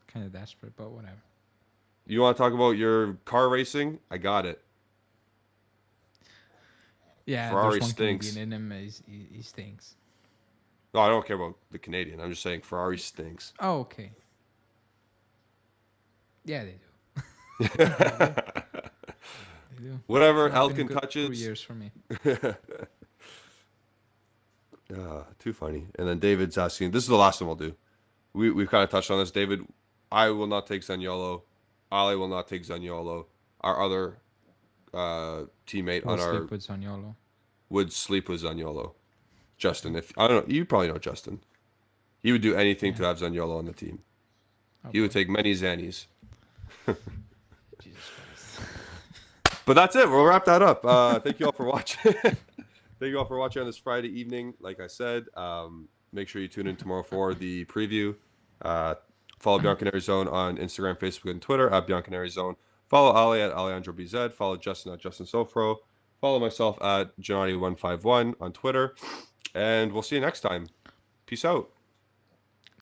Kind of desperate, but whatever. You want to talk about your car racing? I got it. Yeah, Ferrari there's one stinks. Canadian in him. He stinks. No, I don't care about the Canadian. I'm just saying Ferrari stinks. Oh, okay. Yeah, they do. They do. Whatever It's not Elkin been good touches. 2 years for me. Too funny. And then David's asking, this is the last one we'll do. We've kind of touched on this. David, I will not take Zaniolo. Ali will not take Zaniolo. Our other teammate We'll on our sleep with Zaniolo. would sleep with Zaniolo. Justin, I don't know, you probably know Justin. He would do anything to have Zaniolo on the team. He would take many Zannies. Jesus Christ. But that's it. We'll wrap that up. Thank you all for watching. Thank you all for watching on this Friday evening. Like I said, make sure you tune in tomorrow for the preview. Follow Biancaneri Zone on Instagram, Facebook, and Twitter at Biancaneri Zone. Follow Ali at Alejandro BZ. Follow Justin at Justin Sofro. Follow myself at Gennady151 on Twitter. And we'll see you next time. Peace out.